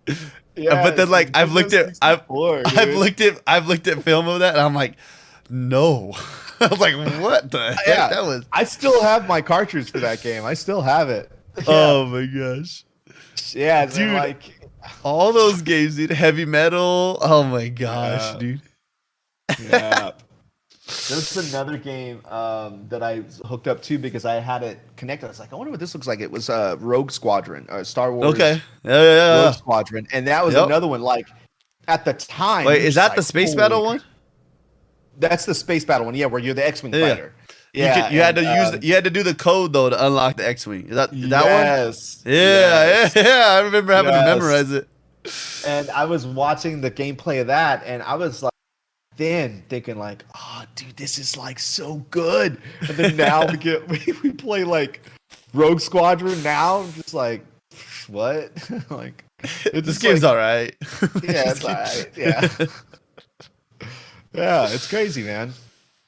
Yeah, but then like I've looked at film of that and I'm like, no. I was like, what the heck? Yeah, that was. I still have my cartridge for that game. I still have it. Yeah. Oh my gosh. Yeah, dude. Like all those games, dude. Heavy Metal. Oh my gosh, dude. Yeah. There's another game that I hooked up to because I had it connected. I was like, I wonder what this looks like. It was Rogue Squadron, Star Wars. Okay. Yeah. Rogue Squadron, and that was another one. Like at the time. Wait, is that the space battle one? That's the space battle one. Yeah, where you're the X-wing fighter. Yeah, you had to do the code though to unlock the X-wing. Is that one? Yes. Yeah. I remember having to memorize it. And I was watching the gameplay of that, and I was like, then thinking like, oh, dude, this is like so good. And then now we play like Rogue Squadron now. I'm just like, what? Like, this game's all right. Yeah, it's all right. Yeah. Yeah, it's crazy, man.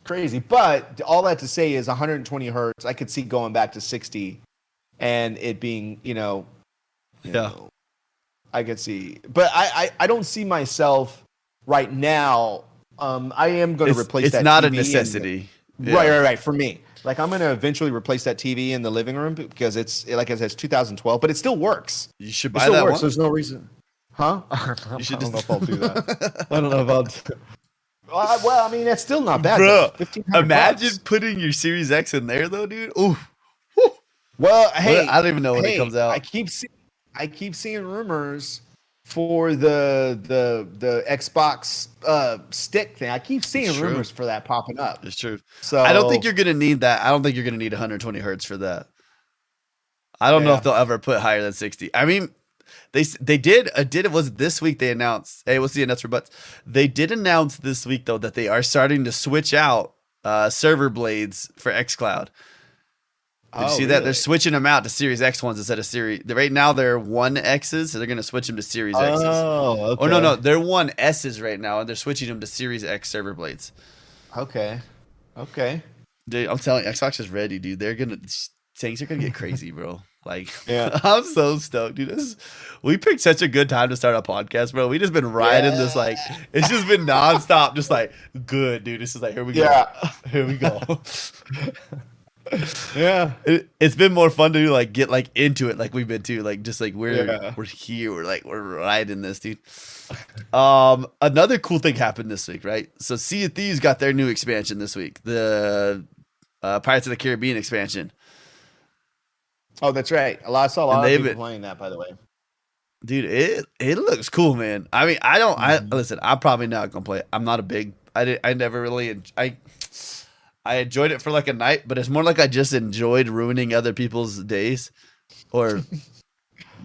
Crazy. But all that to say is 120 hertz. I could see going back to 60 and it being, you know, I could see. But I don't see myself right now. I am going to replace that TV. It's not a necessity. Right. For me. Like, I'm going to eventually replace that TV in the living room because it's, like I said, it's 2012, but it still works. You should buy that one. There's no reason. Huh? I don't know if I'll do that. I don't know if I'll do well, I mean, that's still not bad. Bro, imagine putting your Series X in there, though, dude. Ooh. Well, hey. I don't even know when it comes out. I keep seeing rumors for the Xbox stick thing. I keep seeing rumors for that popping up. It's true. So I don't think you're gonna need that. I don't think you're gonna need 120 hertz for that. I don't know if they'll ever put higher than 60. I mean, they did. It was this week they announced. Hey, what's the nuts for butts? They did announce this week though that they are starting to switch out server blades for xCloud. Did you see that? They're switching them out to Series X ones instead of Series. Right now they're 1Xs, so they're going to switch them to Series Xs. Oh, okay. Oh no, they're 1Ss right now, and they're switching them to Series X server blades. Okay. Dude, I'm telling you, Xbox is ready, dude. Things are gonna get crazy, bro. Like, yeah. I'm so stoked, dude. We picked such a good time to start a podcast, bro. We just been riding this, like, it's just been nonstop, just like, good, dude. This is like, here we go. Here we go. Yeah. It's been more fun to like get like into it, like we've been too. Like, just like we're here, we're riding this, dude. Another cool thing happened this week, right? So Sea of Thieves got their new expansion this week, the Pirates of the Caribbean expansion. Oh, that's right. I saw a lot of people playing that, by the way. Dude, it looks cool, man. I mean, listen, I'm probably not gonna play it. I'm not a big. I never really. I enjoyed it for like a night, but it's more like I just enjoyed ruining other people's days, or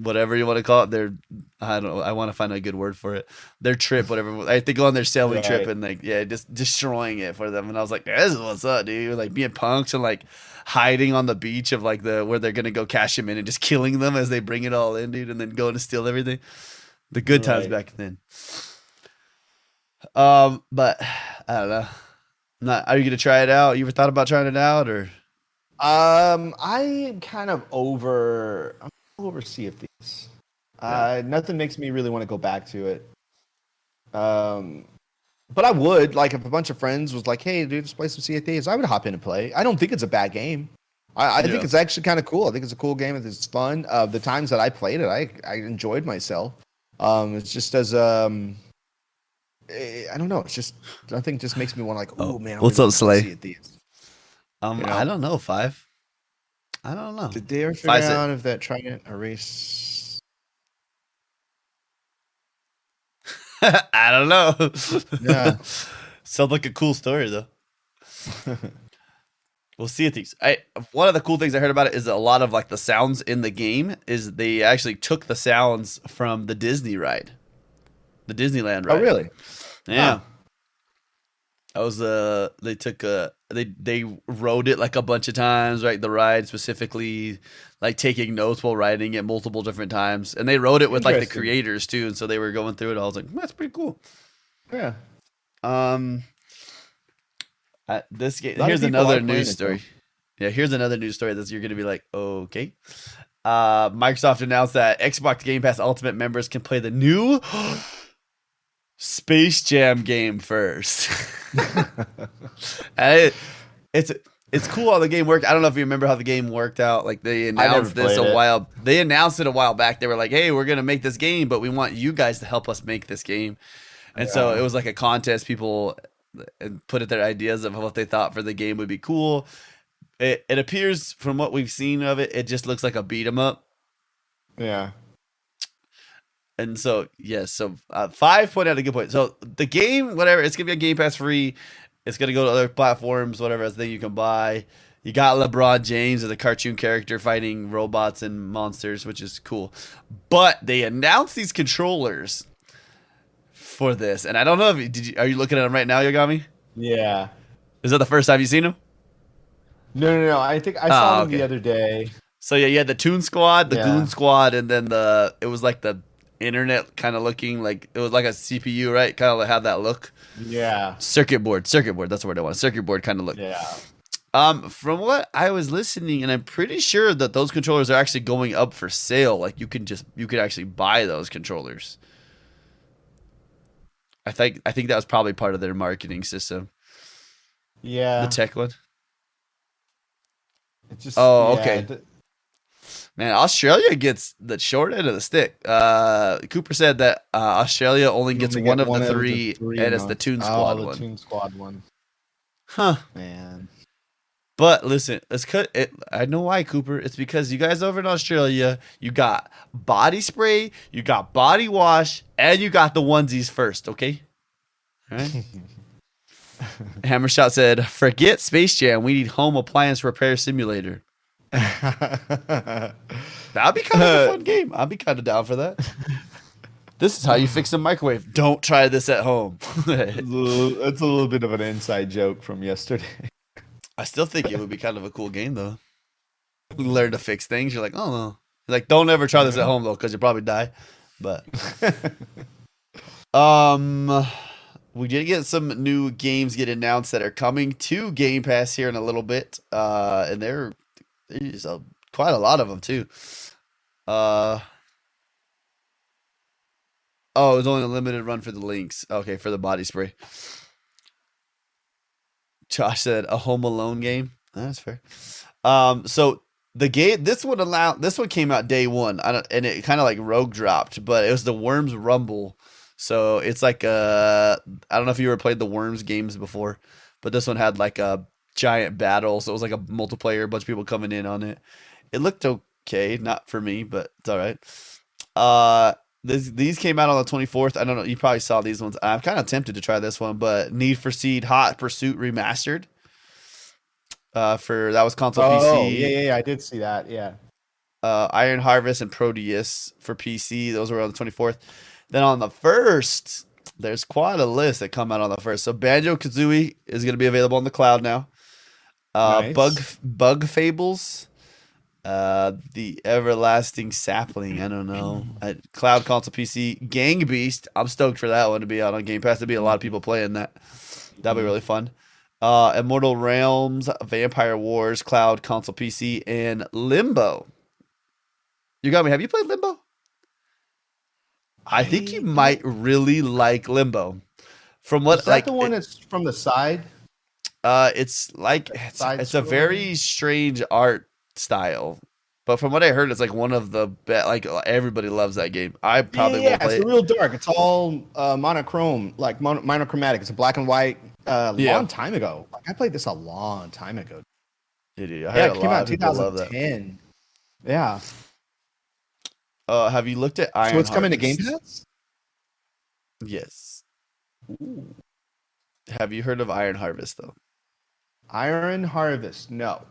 whatever you want to call it. I don't know. I want to find a good word for it. Their trip, whatever. They go on their sailing trip and like, just destroying it for them. And I was like, this is what's up, dude. Like being punks and like hiding on the beach of like where they're gonna go cash them in and just killing them as they bring it all in, dude, and then going to steal everything. The good times back then. But I don't know. Are you gonna try it out? You ever thought about trying it out, or? I'm kind of over Sea of Thieves. Nothing makes me really want to go back to it. But I would, like, if a bunch of friends was like, "Hey, dude, let's play some Sea of Thieves," I would hop in and play. I don't think it's a bad game. I think it's actually kind of cool. I think it's a cool game. It's fun. The times that I played it, I enjoyed myself. It's just as I don't know. It's just nothing just makes me want to like, oh man, what's up, Slay? I don't know, 5. I don't know. Did they ever figure out if that Trident erase? I don't know. Yeah. Sounds like a cool story though. We'll see these. One of the cool things I heard about it is a lot of like the sounds in the game is they actually took the sounds from the Disney ride. The Disneyland ride. Oh, really? Yeah. That was they took they rode it like a bunch of times, right? The ride specifically, like taking notes while riding it multiple different times, and they rode it with like the creators too, and so they were going through it. I was like, that's pretty cool. Yeah. This game. Here's another news story. Yeah, here's another news story that you're gonna be like, okay. Microsoft announced that Xbox Game Pass Ultimate members can play the new Space Jam game first. And it's cool how the game worked. I don't know if you remember how the game worked out. Like they announced this a while. They announced it a while back. They were like, "Hey, we're gonna make this game, but we want you guys to help us make this game." And so it was like a contest. People put their ideas of what they thought for the game would be cool. It appears from what we've seen of it, it just looks like a beat 'em up. Yeah. And so, yes, 5 point out a good point. So the game, whatever, it's going to be a Game Pass free. It's going to go to other platforms, whatever else thing you can buy. You got LeBron James as a cartoon character fighting robots and monsters, which is cool. But they announced these controllers for this. And I don't know if are you looking at them right now, Yogami? Yeah. Is that the first time you've seen them? No. I think I saw them the other day. So yeah, you had the Toon Squad, the Goon Squad, and then it was like the internet kind of looking like it was like a CPU, right? Kind of like had that look. Yeah. Circuit board. That's the word I want. Circuit board kind of look. Yeah. From what I was listening, and I'm pretty sure that those controllers are actually going up for sale. Like you could actually buy those controllers. I think that was probably part of their marketing system. Yeah. The tech one. It's just okay. Man, Australia gets the short end of the stick. Cooper said that Australia only gets one of the three, and it's the Toon Squad one. Toon Squad one. Huh. Man. But listen, let's cut it. I know why, Cooper. It's because you guys over in Australia, you got body spray, you got body wash, and you got the onesies first, okay? All right. Hammershot said, forget Space Jam. We need home appliance repair simulator. That'd be kind of a fun game. I'd be kind of down for that. This is how you fix a microwave. Don't try this at home. It's a little bit of an inside joke from yesterday. I still think it would be kind of a cool game, though. learn to fix things. You're like, oh, no. Like, don't ever try this at home though, because you'll probably die. But we did get some new games get announced that are coming to Game Pass here in a little bit. And there's quite a lot of them too. Oh, it was only a limited run for the links. Okay, for the body spray. Josh said a Home Alone game. That's fair. So the game, this one came out day one, and it kind of like rogue dropped, but it was the Worms Rumble. So it's like I don't know if you ever played the Worms games before, but this one had like a giant battle. So it was like a multiplayer, a bunch of people coming in on it. It looked okay, not for me, but it's all right. These came out on the 24th. I don't know. You probably saw these ones. I'm kind of tempted to try this one, but Need for Speed Hot Pursuit Remastered. That was console PC. Oh, yeah. I did see that. Yeah. Iron Harvest and Proteus for PC. Those were on the 24th. Then on the 1st, there's quite a list that come out on the 1st. So Banjo-Kazooie is going to be available on the cloud now. Nice. Bug Fables. The Everlasting Sapling. I don't know. Cloud console PC. Gang Beast. I'm stoked for that one to be out on Game Pass. There'll be a lot of people playing that. That'll be really fun. Immortal Realms, Vampire Wars, Cloud console PC, and Limbo. Yogomi, have you played Limbo? I think you might really like Limbo. From what, is that like the one that's from the side? It's like it's a very strange art style, but from what I heard, it's like one of the best. Like everybody loves that game. I probably won't play it's real dark. It's all monochrome, like monochromatic. It's a black and white. Long time ago. Like I played this a long time ago. It came out in 2010. Yeah. Have you looked at Iron? So it's coming to Game Pass? Yes. Ooh. Have you heard of Iron Harvest though? Iron Harvest, no.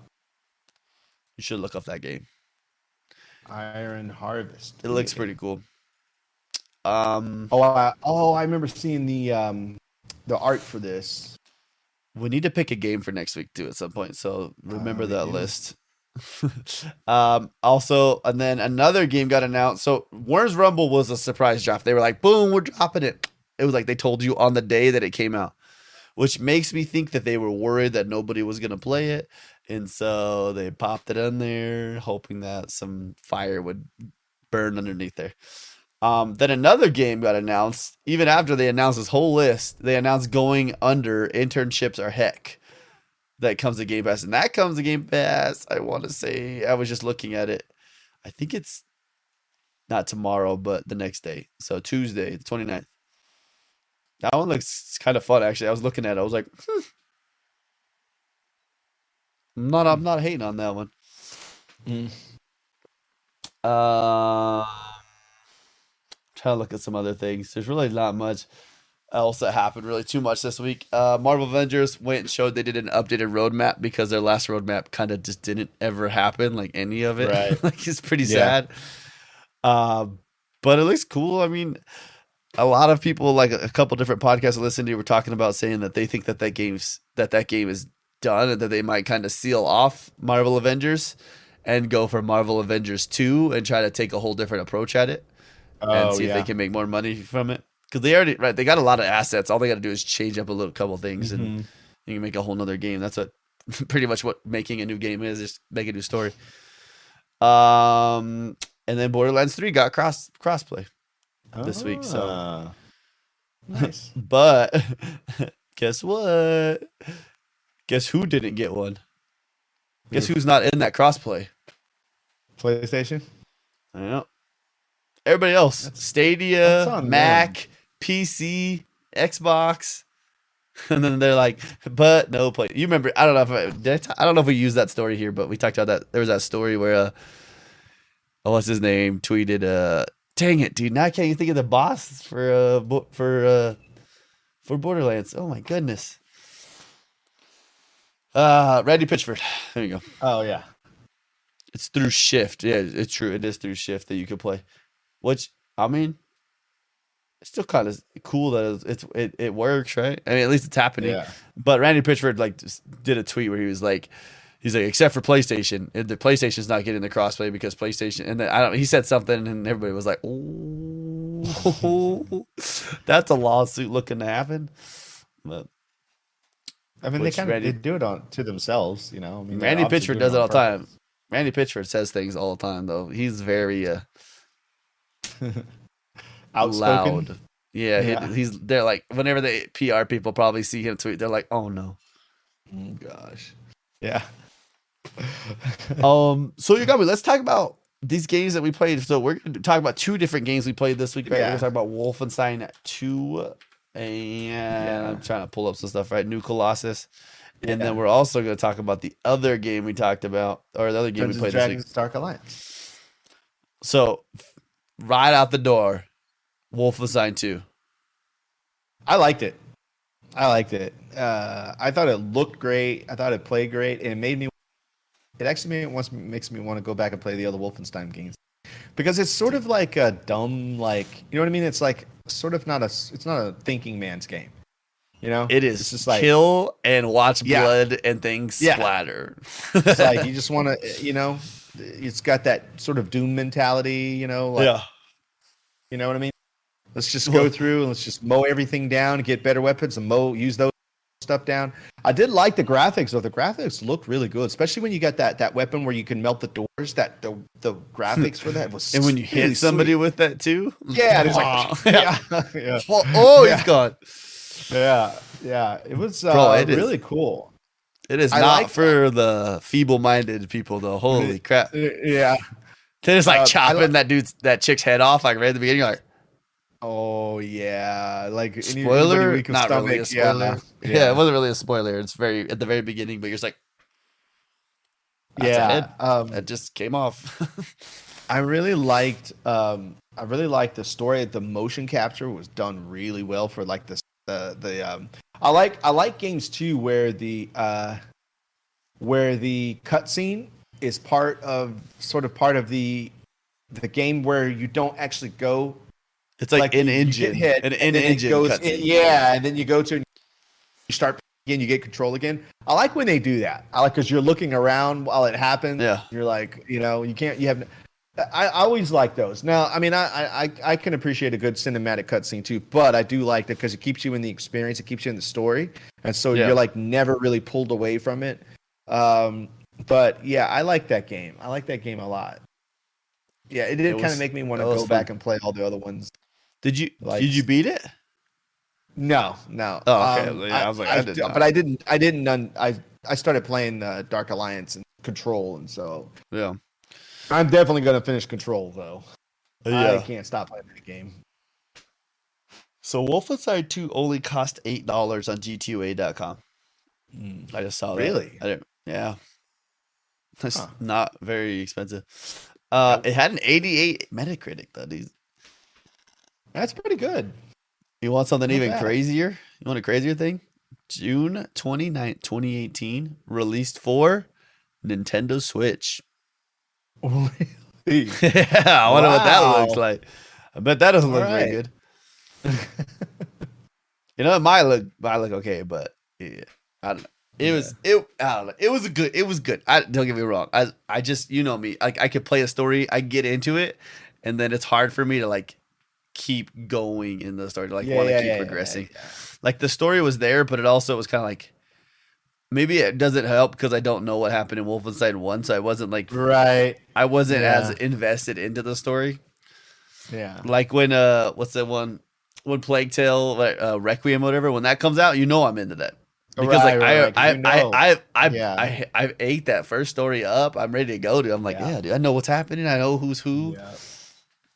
You should look up that game. Iron Harvest. It looks pretty cool. I remember seeing the art for this. We need to pick a game for next week too at some point. So remember that list. Also, and then another game got announced. So Worms Rumble was a surprise drop. They were like, boom, we're dropping it. It was like they told you on the day that it came out, which makes me think that they were worried that nobody was going to play it. And so they popped it in there, hoping that some fire would burn underneath there. Then another game got announced. Even after they announced this whole list, they announced Going Under, Internships Are Heck. That comes to Game Pass. And that comes to Game Pass, I want to say, I was just looking at it. I think it's not tomorrow, but the next day. So Tuesday, the 29th. That one looks kind of fun, actually. I was looking at it. I was like, I'm not hating on that one. Trying to look at some other things. There's really not much else that happened really too much this week. Marvel Avengers went and showed they did an updated roadmap because their last roadmap kind of just didn't ever happen, like any of it. Right. Like it's pretty sad. But it looks cool. I mean, a lot of people, like a couple different podcasts I listened to, were talking about saying that they think that game is done and that they might kind of seal off Marvel Avengers and go for Marvel Avengers 2 and try to take a whole different approach at it and see if they can make more money from it. Because they got a lot of assets. All they got to do is change up a couple things and you can make a whole nother game. That's pretty much what making a new game is, just make a new story. And then Borderlands 3 got crossplay this week. So nice. But guess what? Guess who didn't get one? Guess who's not in that crossplay? PlayStation? I know. Everybody else. Stadia, Mac, PC, Xbox. And then they're like, but no play. You remember, I don't know if we used that story here, but we talked about that. There was that story where what's his name? Tweeted, dang it, dude. Now I can't even think of the boss for Borderlands. Oh my goodness. Randy Pitchford. There you go. Oh yeah. It's through Shift. Yeah, it's true. It is through Shift that you can play. Which, I mean, it's still kind of cool that it works, right? I mean, at least it's happening. Yeah. But Randy Pitchford just did a tweet where he was like, He's like, except for PlayStation, and the PlayStation's not getting the crossplay because PlayStation. And then he said something, and everybody was like, "Oh, that's a lawsuit looking to happen." But I mean, they do it to themselves, you know. I mean, Randy Pitchford does it all the time. Randy Pitchford says things all the time, though. He's very outspoken. Loud. Yeah. They're like, whenever the PR people probably see him tweet, they're like, "Oh no, gosh, yeah." So you got me. Let's talk about these games that we played. So we're going to talk about 2 different games we played this week. Right? Yeah. We're going to talk about Wolfenstein 2, and I'm trying to pull up some stuff. Right, New Colossus, and then we're also going to talk about the other game we talked about, or the other game we played this week, Dark Alliance. So right out the door, Wolfenstein 2. I liked it. I thought it looked great. I thought it played great, and it made me. It actually makes me want to go back and play the other Wolfenstein games because it's sort of like a dumb, like, you know what I mean? It's like sort of it's not a thinking man's game. You know, it is. It's just like kill and watch blood and things splatter. It's like you just want to, you know, it's got that sort of Doom mentality. You know, like, you know what I mean? Let's just go through and let's just mow everything down, get better weapons, and use those stuff down. I did like the graphics, though. The graphics looked really good, especially when you got that weapon where you can melt the doors. That the graphics for that was and when you hit somebody with that too. Yeah, it's like he's gone. Yeah. It was really cool. It is not for the feeble-minded people, though. Holy crap! Yeah, they're just like chopping that chick's head off, like right at the beginning. You're like, oh yeah, like spoiler, not really a spoiler. Yeah, it wasn't really a spoiler. It's at the very beginning, but you're just like, it just came off. I really liked the story. The motion capture was done really well for like I like games too where the cutscene is part of the game where you don't actually go. It's like an engine. An engine cutscene. And then you go to you start again, you get control again. I like when they do that. I like because you're looking around while it happens. Yeah. You're like, you know, I always like those. Now, I mean, I can appreciate a good cinematic cutscene too, but I do like that because it keeps you in the experience, it keeps you in the story, and so you're like never really pulled away from it. But yeah, I like that game. I like that game a lot. Yeah, it did kind of make me want to go back and play all the other ones. Did you beat it? No. Oh, okay. I was like, I did not. But I didn't. I started playing Dark Alliance and Control, and so I'm definitely gonna finish Control though. I can't stop playing that game. So Wolfenstein 2 only cost $8 on G2A.com. I just saw that. Really? I didn't. Yeah. That's not very expensive. It had an 88 Metacritic though, dude. That's pretty good. You want something even crazier? You want a crazier thing? June 29th, 2018, released for Nintendo Switch. Really? I wonder what that looks like. I bet that doesn't look very good. You know, it might look okay, but I don't know. I don't know. It was good. Don't get me wrong. I just, you know me, I could play a story, I get into it, and then it's hard for me to like keep going in the story, want to keep progressing. Like the story was there, but it also was kind of like, maybe it doesn't help because I don't know what happened in Wolfenstein 1, so I wasn't like I wasn't as invested into the story. Yeah. Like when what's that one? When Plague Tale Requiem or whatever, when that comes out, you know I'm into that. Because I ate that first story up. I'm ready to go, dude. I'm like, dude, I know what's happening. I know who's who. Yeah.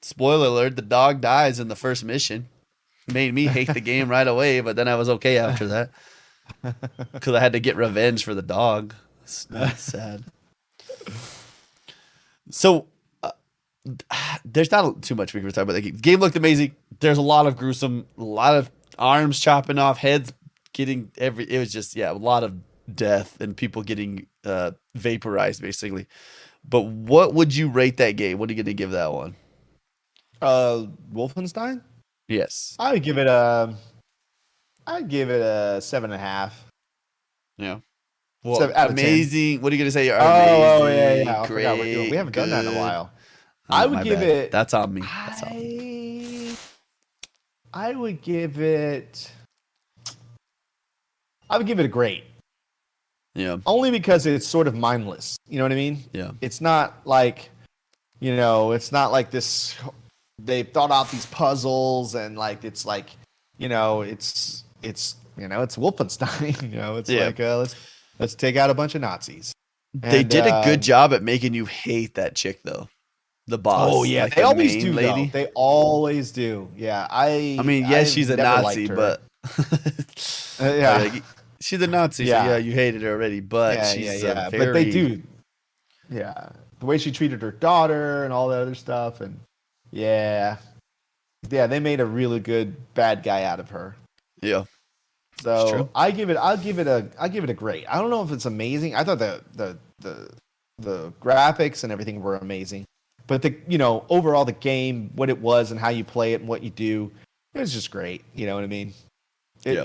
Spoiler alert, the dog dies in the first mission. Made me hate the game right away, but then I was okay after that. Because I had to get revenge for the dog. That's sad. So, there's not too much we can talk about. The game looked amazing. There's a lot of gruesome, a lot of arms chopping off, heads getting it was just, a lot of death and people getting vaporized, basically. But what would you rate that game? What are you going to give that one? Wolfenstein? Yes. I'd give it a 7.5. Yeah. Well, 7 out of 10. amazing. What are you gonna say? Oh, Amazing. yeah. I forgot we're doing. We haven't done that in a while. I would give it. That's on me. That's on me. I would give it. I would give it a great. Yeah. Only because it's sort of mindless. You know what I mean? Yeah. It's not like, it's not like this. They've thought out these puzzles and like it's like, it's Wolfenstein. It's like let's take out a bunch of Nazis. They did a good job at making you hate that chick though. The boss. Oh yeah, like they the always main do. Lady. Though. They always do. Yeah, I mean, yes, she's a Nazi, but yeah, like, she's a Nazi. Yeah. So yeah, you hated her already, but she's yeah. very... But they do. Yeah, the way she treated her daughter and all that other stuff, and yeah, they made a really good bad guy out of her. Yeah. So I'll give it a great. I don't know if it's amazing. I thought the graphics and everything were amazing. But overall the game, what it was and how you play it and what you do, it was just great. You know what I mean? Yeah.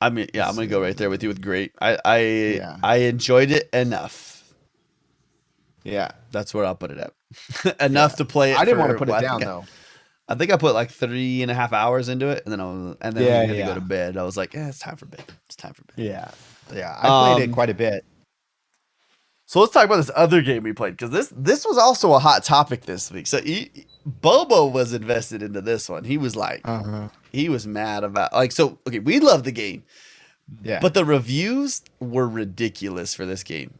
I mean, yeah, I'm gonna go right there with you with great. I enjoyed it enough. Yeah, that's where I'll put it at. Enough to play it. I didn't want to put it down though. I think I put like 3.5 hours into it, and then we had to go to bed. I was like, it's time for bed. It's time for bed. Yeah. I played it quite a bit. So let's talk about this other game we played, because this was also a hot topic this week. So Bobo was invested into this one. He was like, he was mad about okay, we love the game, but the reviews were ridiculous for this game.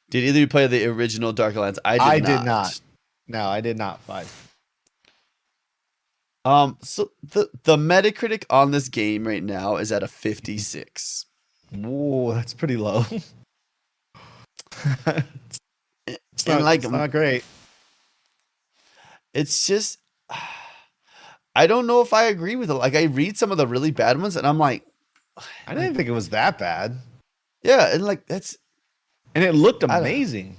Did either of you play the original Dark Alliance? I did not. No, I did not. 5. So the Metacritic on this game right now is at a 56. Whoa, that's pretty low. It's not great. It's just, I don't know if I agree with it. Like, I read some of the really bad ones, and I'm like, I didn't think it was that bad. Yeah, and and it looked amazing.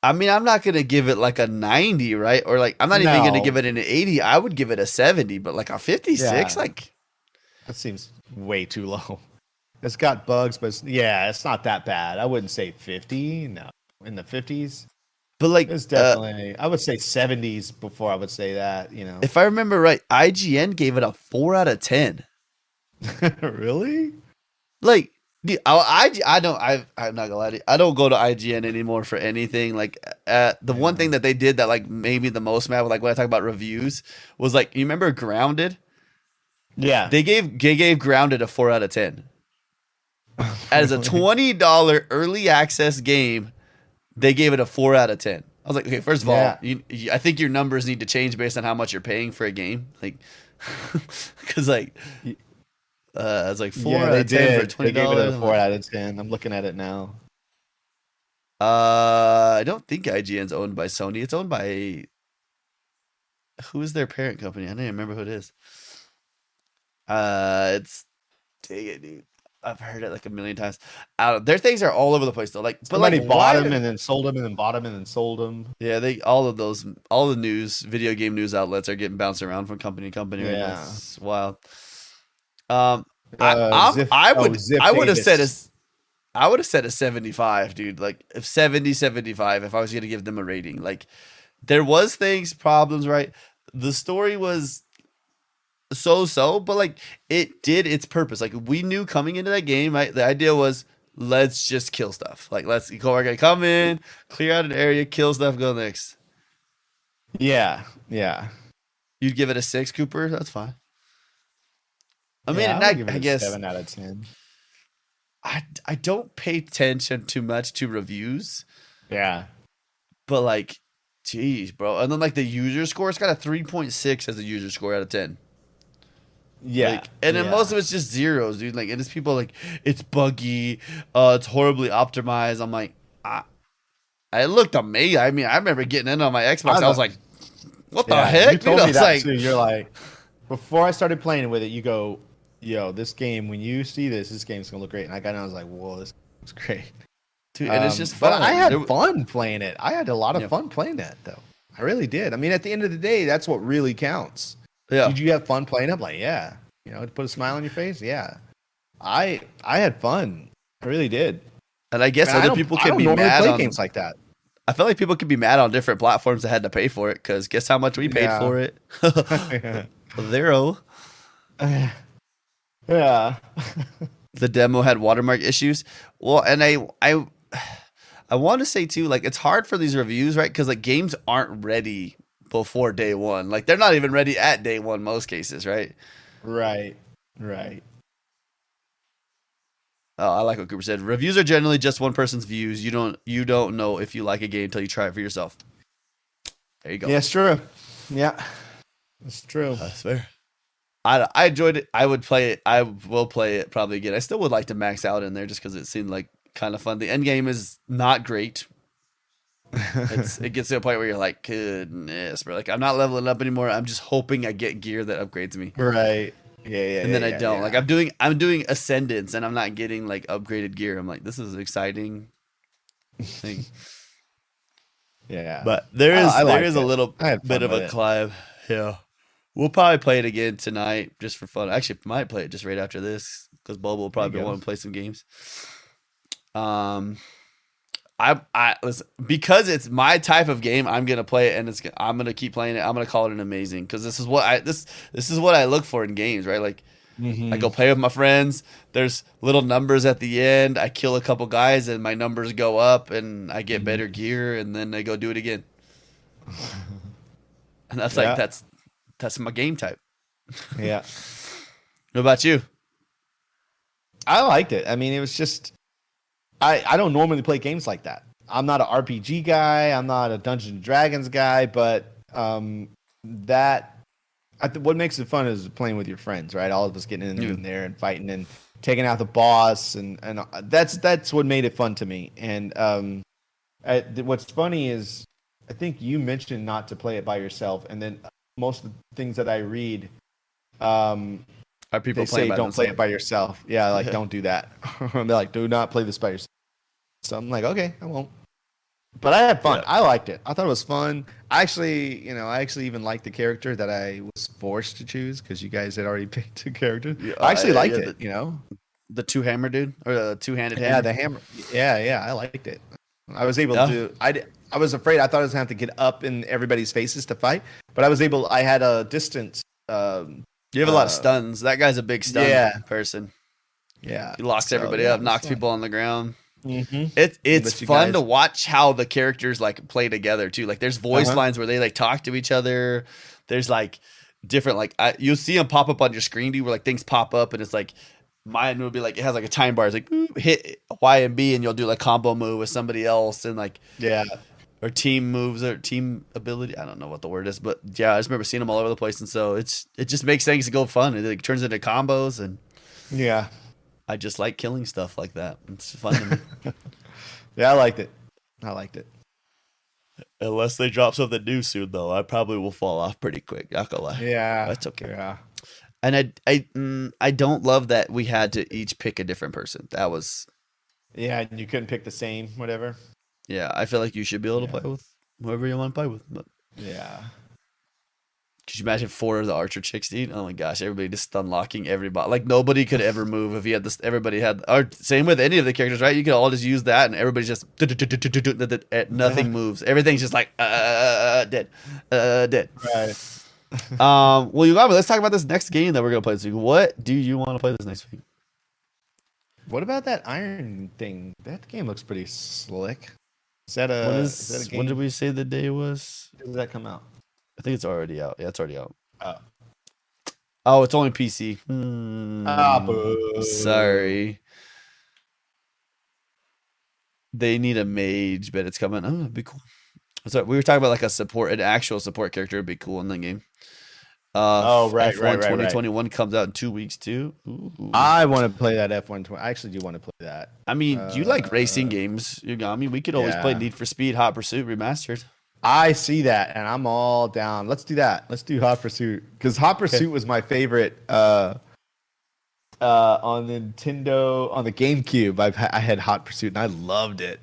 I mean, I'm not gonna give it like a 90, right? Or like, I'm not even gonna give it an 80. I would give it a 70, but like a 56, that seems way too low. It's got bugs, but it's not that bad. I wouldn't say 50. No, in the 50s. But like, it's definitely, I would say 70s before I would say that. If I remember right, IGN gave it a 4 out of 10. Really? Like, dude, I'm not gonna lie to you. I don't go to IGN anymore for anything. Like, the one thing that they did that like made me the most mad, like when I talk about reviews, was like, you remember Grounded? Yeah, they gave Grounded a 4 out of 10. As a $20 early access game, they gave it a 4 out of 10. I was like, okay, first of all, I think your numbers need to change based on how much you're paying for a game. Like, because like, it's like 4 out of 10 for $20. They gave it a 4 out of 10. I'm looking at it now. I don't think IGN's owned by Sony. It's owned by, who is their parent company? I don't even remember who it is. Dang it, dude. I've heard it like a million times. Their things are all over the place though. Like, somebody bought them and then sold them and then bought them and then sold them. Yeah, all the news, video game news outlets are getting bounced around from company to company. Yeah, it's wild. I would have said a 75, dude. Like, if 70, 75, if I was gonna give them a rating. Like, there was problems, right? The story was so, but like, it did its purpose. Like, we knew coming into that game, right? The idea was, let's just kill stuff. Like, we're gonna come in, clear out an area, kill stuff, go next. Yeah. You'd give it a 6, Cooper? That's fine. I mean, I give it I guess 7 out of 10. I don't pay attention too much to reviews. Yeah. But like, geez, bro. And then like the user score, it's got a 3.6 as a user score out of 10. Yeah. Like, and then most of it's just zeros, dude. Like, and it's people like, it's buggy, it's horribly optimized. I'm like, it looked amazing. I mean, I remember getting in on my Xbox. I was like, what the heck? You told me that too. You're like, before I started playing with it, you go, yo, this game, when you see this game's gonna look great. And I got in, I was like, whoa, this looks great. Dude, and it's just fun. But I had fun playing it. I had a lot of fun playing that, though. I really did. I mean, at the end of the day, that's what really counts. Yeah. Did you have fun playing it? I'm like, yeah. Put a smile on your face? Yeah. I had fun. I really did. And I guess other people can be mad on games like that. I feel like people could be mad on different platforms that had to pay for it, because guess how much we paid for it? 0. Yeah. The demo had watermark issues. Well, and I want to say too, like, it's hard for these reviews, right? Because like games aren't ready before day one. Like they're not even ready at day one most cases, right? Right. Oh, I like what Cooper said. Reviews are generally just one person's views. You don't know if you like a game until you try it for yourself. There you go. Yeah, it's true. Yeah, it's true. That's fair. I enjoyed it. I would play it. I will play it probably again. I still would like to max out in there just because it seemed like kind of fun. The end game is not great. It gets to a point where you're like, goodness, bro. Like I'm not leveling up anymore. I'm just hoping I get gear that upgrades me. Right. Yeah. And then I don't. Like I'm doing ascendance and I'm not getting like upgraded gear. I'm like, this is an exciting thing. Yeah. But there is a little bit of a climb. Yeah. We'll probably play it again tonight just for fun. Actually, might play it just right after this because Bobo will probably want to play some games. I listen, because it's my type of game. I'm gonna play it, and I'm gonna keep playing it. I'm gonna call it an amazing because this is what I look for in games, right? Like I go play with my friends. There's little numbers at the end. I kill a couple guys, and my numbers go up, and I get better gear, and then I go do it again. And that's like that's my game type. Yeah. What about you? I liked it. I mean, it was just I don't normally play games like that. I'm not an RPG guy. I'm not a Dungeons and Dragons guy, but what makes it fun is playing with your friends, right? All of us getting in there and fighting and taking out the boss, and that's what made it fun to me. And what's funny is I think you mentioned not to play it by yourself, and then most of the things that I read, Are people they say don't play it by yourself. Yeah, like don't do that. They're like, do not play this by yourself. So I'm like, okay, I won't. But I had fun. Yeah. I liked it. I thought it was fun. I actually even liked the character that I was forced to choose because you guys had already picked a character. Yeah, I actually liked it. The two-hammer dude or the two-handed hammer. Yeah, the hammer. Yeah, I liked it. I was able to. I was afraid. I thought I was going to have to get up in everybody's faces to fight, but I was able. I had a distance. You have a lot of stuns. That guy's a big stun person. Yeah, he locks everybody up, knocks people on the ground. Mm-hmm. It's fun to watch how the characters like play together too. Like there's voice lines where they like talk to each other. There's like different you'll see them pop up on your screen, dude, where like things pop up and it's like mine would be like it has like a time bar. It's like hit Y and B and you'll do like combo move with somebody else and like or team moves or team ability. I don't know what the word is, but yeah, I just remember seeing them all over the place, and so it just makes things go fun. It like turns into combos and I just like killing stuff like that. It's fun to me. Yeah, I liked it. Unless they drop something new soon, though, I probably will fall off pretty quick. Not gonna lie. Yeah, that's okay. Yeah, and I don't love that we had to each pick a different person. That was and you couldn't pick the same whatever. Yeah, I feel like you should be able to play with whoever you want to play with. But could you imagine 4 of the archer chicks, dude? Oh my gosh, everybody just stun locking everybody. Like nobody could ever move if you had this. Everybody had, or same with any of the characters, right? You could all just use that, and everybody's just nothing moves. Everything's just like dead. Right. Well, Yogomi, let's talk about this next game that we're gonna play this week. What do you want to play this next week? What about that iron thing? That game looks pretty slick. Is that a game? When did we say the day was? When did that come out? I think it's already out. Yeah, it's already out. Oh, it's only PC. Boo. Sorry. They need a mage, but it's coming. Oh, it'd be cool. So we were talking about like an actual support character would be cool in the game. Right. 2021 comes out in 2 weeks too. Ooh. I want to play that F120. I actually do want to play that. I mean, you like racing games, Yogomi. We could always play Need for Speed Hot Pursuit Remastered. I see that, and I'm all down. Let's do that. Let's do Hot Pursuit because Hot Pursuit was my favorite on Nintendo on the GameCube. I had Hot Pursuit and I loved it.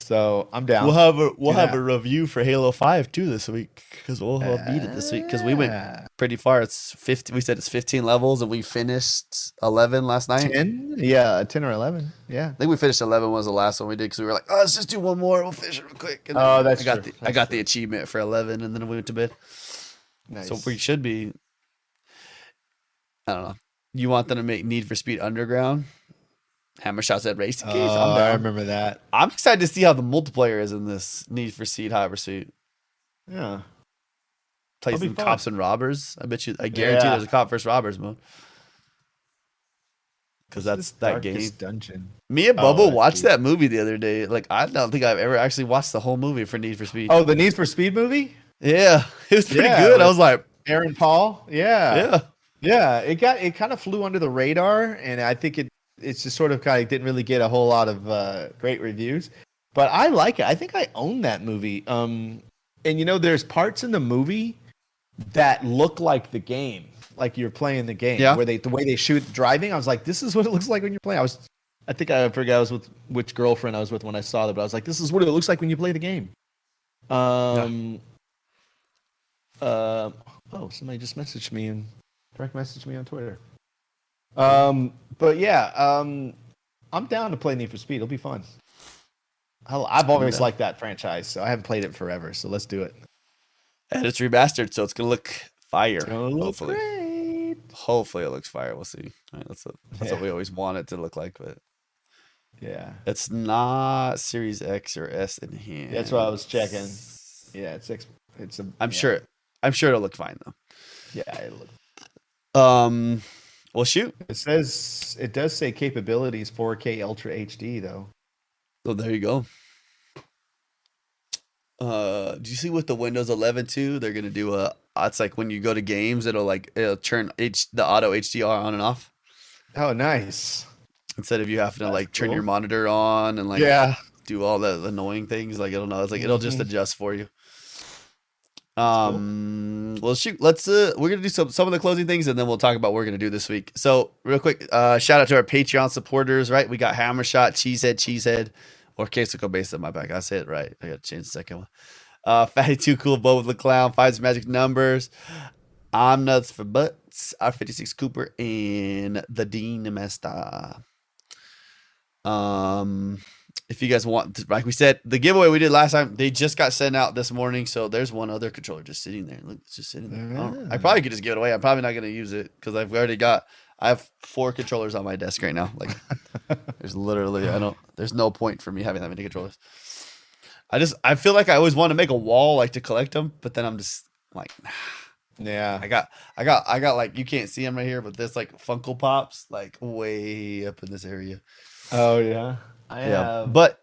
So I'm down. We'll have a review for Halo 5 too this week because we'll beat it this week because we went pretty far. It's 50. We said it's 15 levels and we finished 11 last night. 10? Yeah, 10 or 11. Yeah. I think we finished 11 was the last one we did because we were like, oh, let's just do one more. We'll finish it real quick. And that's true. I got the achievement for 11 and then we went to bed. Nice. So we should be. I don't know. You want them to make Need for Speed Underground? Hammer Shots at Racing Cage? I remember that. I'm excited to see how the multiplayer is in this Need for Speed Hot Pursuit. Yeah. Play some cops and robbers. I guarantee there's a cop versus robbers mode. Because that's that game. Dungeon. Me and Bubba watched that movie the other day. Like, I don't think I've ever actually watched the whole movie for Need for Speed. Oh, the Need for Speed movie? Yeah. It was pretty good. I was like, Aaron Paul? Yeah. Yeah. Yeah. It kind of flew under the radar, and I think it's just sort of didn't really get a whole lot of great reviews. But I like it. I think I own that movie. And there's parts in the movie that look like the game. Like you're playing the game, where the way they shoot driving, I was like, this is what it looks like when you're playing. I think I forgot I was with which girlfriend I was with when I saw that, but I was like, this is what it looks like when you play the game. Somebody just messaged me and direct messaged me on Twitter. But yeah, I'm down to play Need for Speed. It'll be fun. I've always liked that franchise, so I haven't played it forever. So let's do it. And it's remastered, so it's gonna look fire. Hopefully. Great. Hopefully it looks fire. We'll see. All right, that's what we always want it to look like, but yeah, it's not Series X or S in here. That's what I was checking. Yeah, I'm sure it'll look fine though. Yeah, it'll look. Well, shoot. It does say capabilities 4K Ultra HD though. So there you go. Do you see with the Windows 11 too? They're gonna do it's like when you go to games, it'll turn the auto HDR on and off. Oh, nice. Instead of you having to turn your monitor on and do all the annoying things, it'll know. It's it'll just adjust for you. Well, shoot. Let's we're gonna do some of the closing things, and then we'll talk about what we're gonna do this week. So real quick, shout out to our Patreon supporters. Right, we got Hammer Shot, Cheesehead, or Queso based on my back. I say it right. I gotta change the second one. Fatty Too Cool, Bo with the Clown, Fives Magic Numbers. I'm Nuts for Butts, R56 Cooper, and the Dean Master. If you guys want, like we said, the giveaway we did last time, they just got sent out this morning. So there's one other controller just sitting there. Look, it's just sitting there. I probably could just give it away. I'm probably not going to use it because I have 4 controllers on my desk right now. There's literally, there's no point for me having that many controllers. I feel like I always want to make a wall to collect them, but then I'm just like, nah. Yeah. I got you can't see them right here, but there's Funko Pops way up in this area. Oh yeah. But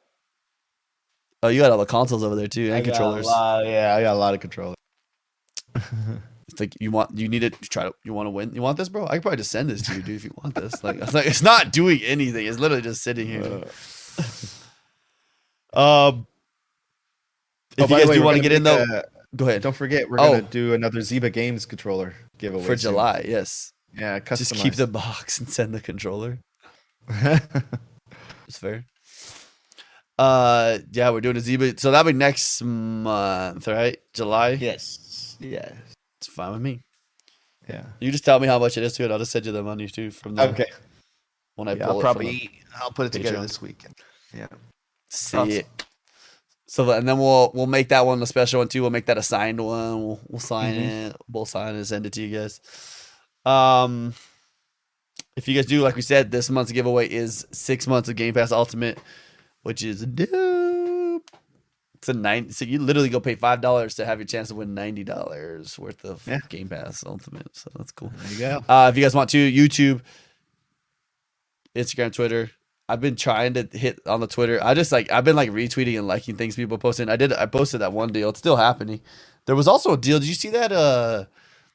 you got all the consoles over there too and controllers. I got a lot of controllers. It's you want to win? You want this, bro? I could probably just send this to you, dude, if you want this. It's not doing anything. It's literally just sitting here. If you guys do want to get in though, go ahead. Don't forget, we're gonna do another Zyba Games controller giveaway for July. Yes. Yeah, customized. Just keep the box and send the controller. It's fair. We're doing a Zyba. So that'll be next month, right? July? Yes. Yeah. It's fine with me. Yeah. You just tell me how much it is to it. I'll just send you the money too from the okay. When I pull I'll put it together this weekend. Yeah. See. So and then we'll make that one a special one too. We'll make that a signed one. We'll sign it. We'll sign it and send it to you guys. If you guys do, like we said, this month's giveaway is 6 months of Game Pass Ultimate, which is dope. It's so you literally go pay $5 to have your chance to win $90 worth of Game Pass Ultimate. So that's cool. There you go. If you guys want to, YouTube, Instagram, Twitter. I've been trying to hit on the Twitter. I've been retweeting and liking things people posting. I posted that one deal. It's still happening. There was also a deal. Did you see that?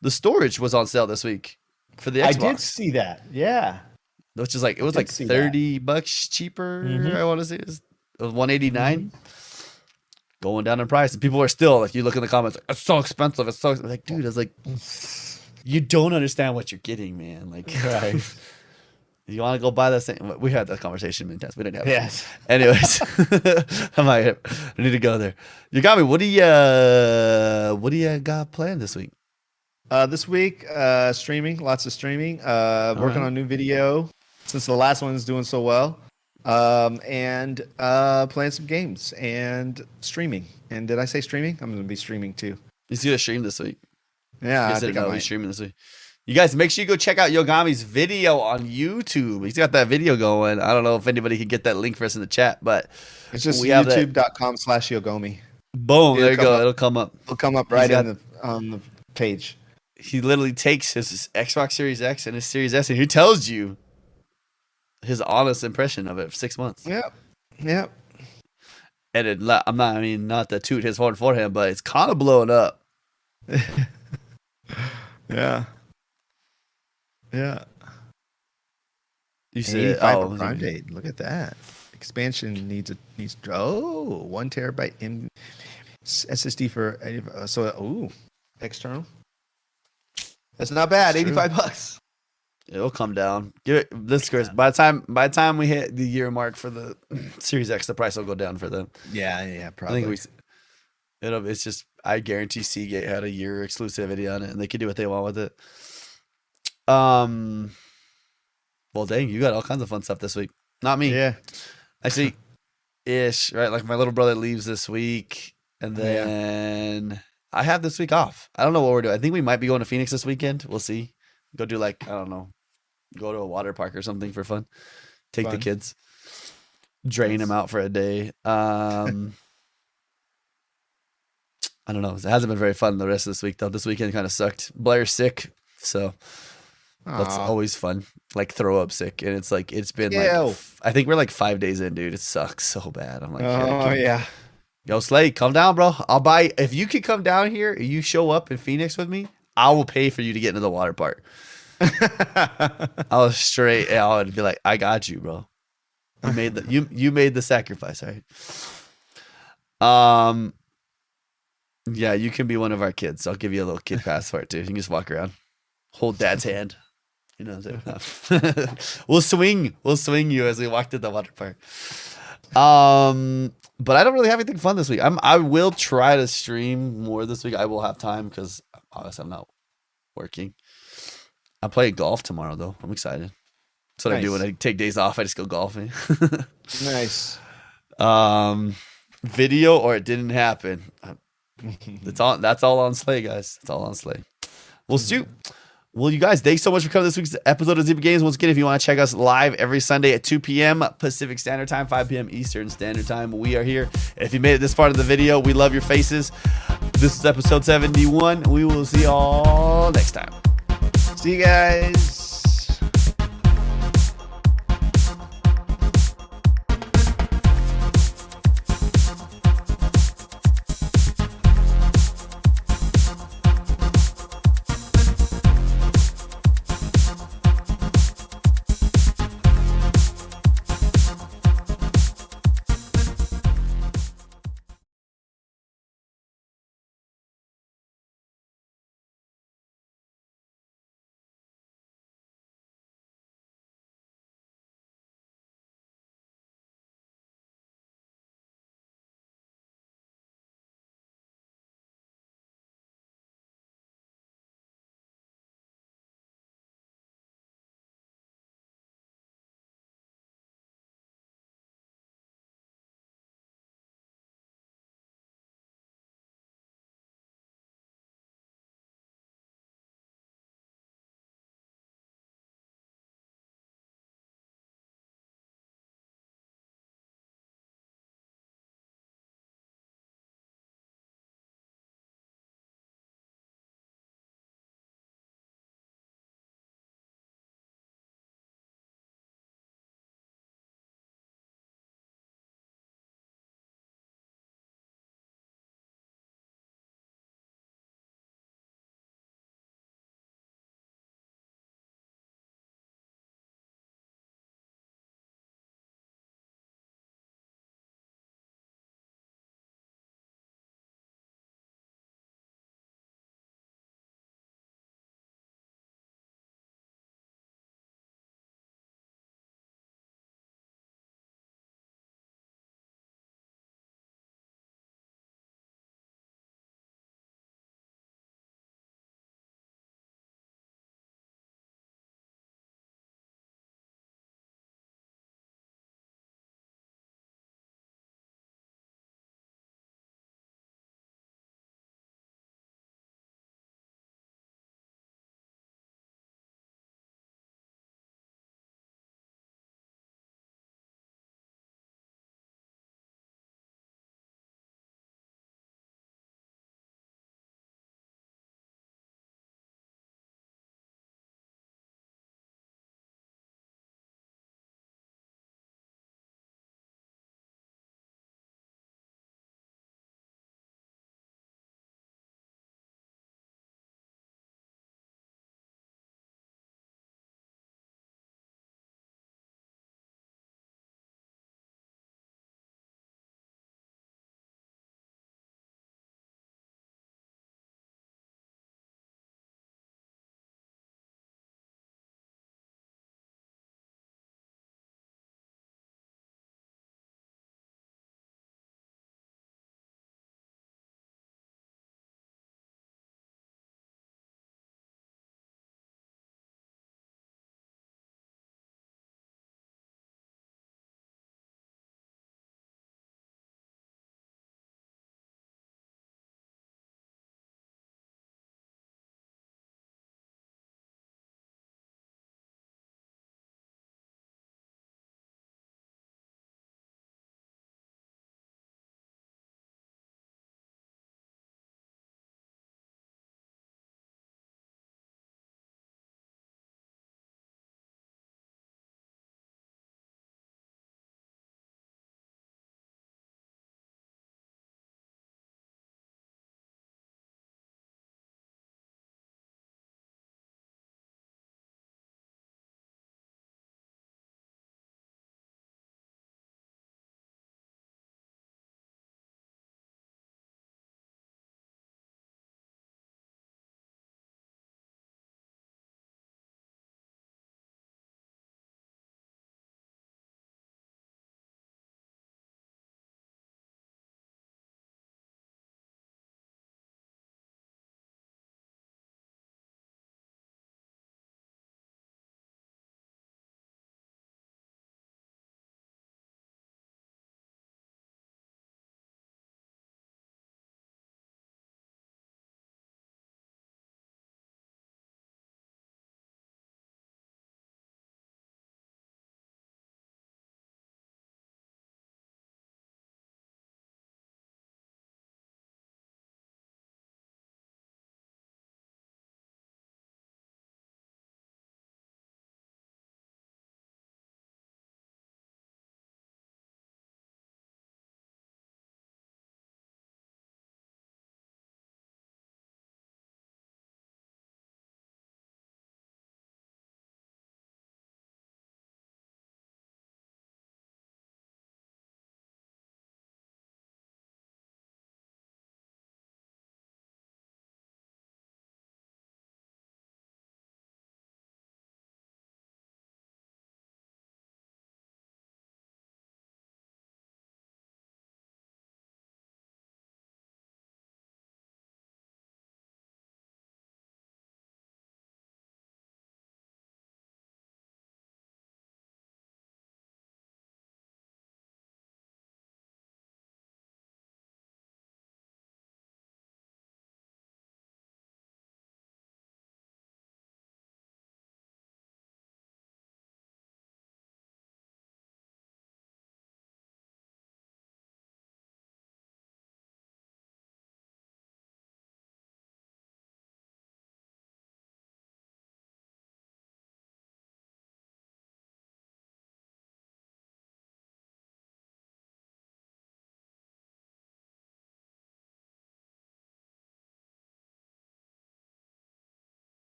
The storage was on sale this week for the Xbox. I did see that. Yeah. Which is it was $30 cheaper. Mm-hmm. I want to say it was $189. Mm-hmm. Going down in price, and people are still you look in the comments, it's so expensive. It's so dude. I was you don't understand what you're getting, man. Right. You want to go buy that same? We had that conversation many times. We didn't have it. Yes. Anyways, I need to go there. Yogomi, what do you got planned this week? This week, streaming, lots of streaming. Working on a new video since the last one's doing so well. And playing some games and streaming. And did I say streaming? I'm going to be streaming too. He's going to stream this week. Yeah, I think he's streaming this week. You guys, make sure you go check out Yogomi's video on YouTube. He's got that video going. I don't know if anybody can get that link for us in the chat, but it's just youtube.com/Yogomi. Boom, there you go. It'll come up. It'll come up right on the page. He literally takes his Xbox Series X and his Series S, and he tells you his honest impression of it for 6 months. Yep. And not to toot his horn for him, but it's kind of blowing up. Yeah. You said, Prime date. Look at that. Expansion needs 1 terabyte SSD for external. That's not bad. $85. It'll come down. Give it this, Chris. By the time we hit the year mark for the Series X, the price will go down for them. Yeah, probably. I think it's just, I guarantee Seagate had a year exclusivity on it, and they can do what they want with it. Well, dang, you got all kinds of fun stuff this week. Not me. Yeah. Actually, right? Like my little brother leaves this week, and then I have this week off. I don't know what we're doing. I think we might be going to Phoenix this weekend. We'll see. Go do I don't know, go to a water park or something for fun. Take the kids, drain them out for a day. I don't know. It hasn't been very fun the rest of this week though. This weekend kind of sucked. Blair's sick, so that's always fun. Like throw up sick, and it's been I think we're like 5 days in, dude. It sucks so bad. I'm like, yo, Slade, come down, bro. I'll buy if you could come down here. You show up in Phoenix with me. I will pay for you to get into the water park. I would be like, I got you, bro. You made the sacrifice, right? Yeah, you can be one of our kids. I'll give you a little kid pass for it too. You can just walk around, hold dad's hand. You know what I'm saying? We'll swing you as we walk to the water park. But I don't really have anything fun this week. I will try to stream more this week. I will have time because obviously I'm not working. I'm playing golf tomorrow though. I'm excited. That's what I do when I take days off. I just go golfing. Nice. Video or it didn't happen. That's all on Slay, guys. That's all on Slay. We'll shoot. Well, you guys, thanks so much for coming to this week's episode of Zyba Games. Once again, if you want to check us live every Sunday at 2 p.m. Pacific Standard Time, 5 p.m. Eastern Standard Time, we are here. If you made it this far of the video, we love your faces. This is episode 71. We will see you all next time. See you guys.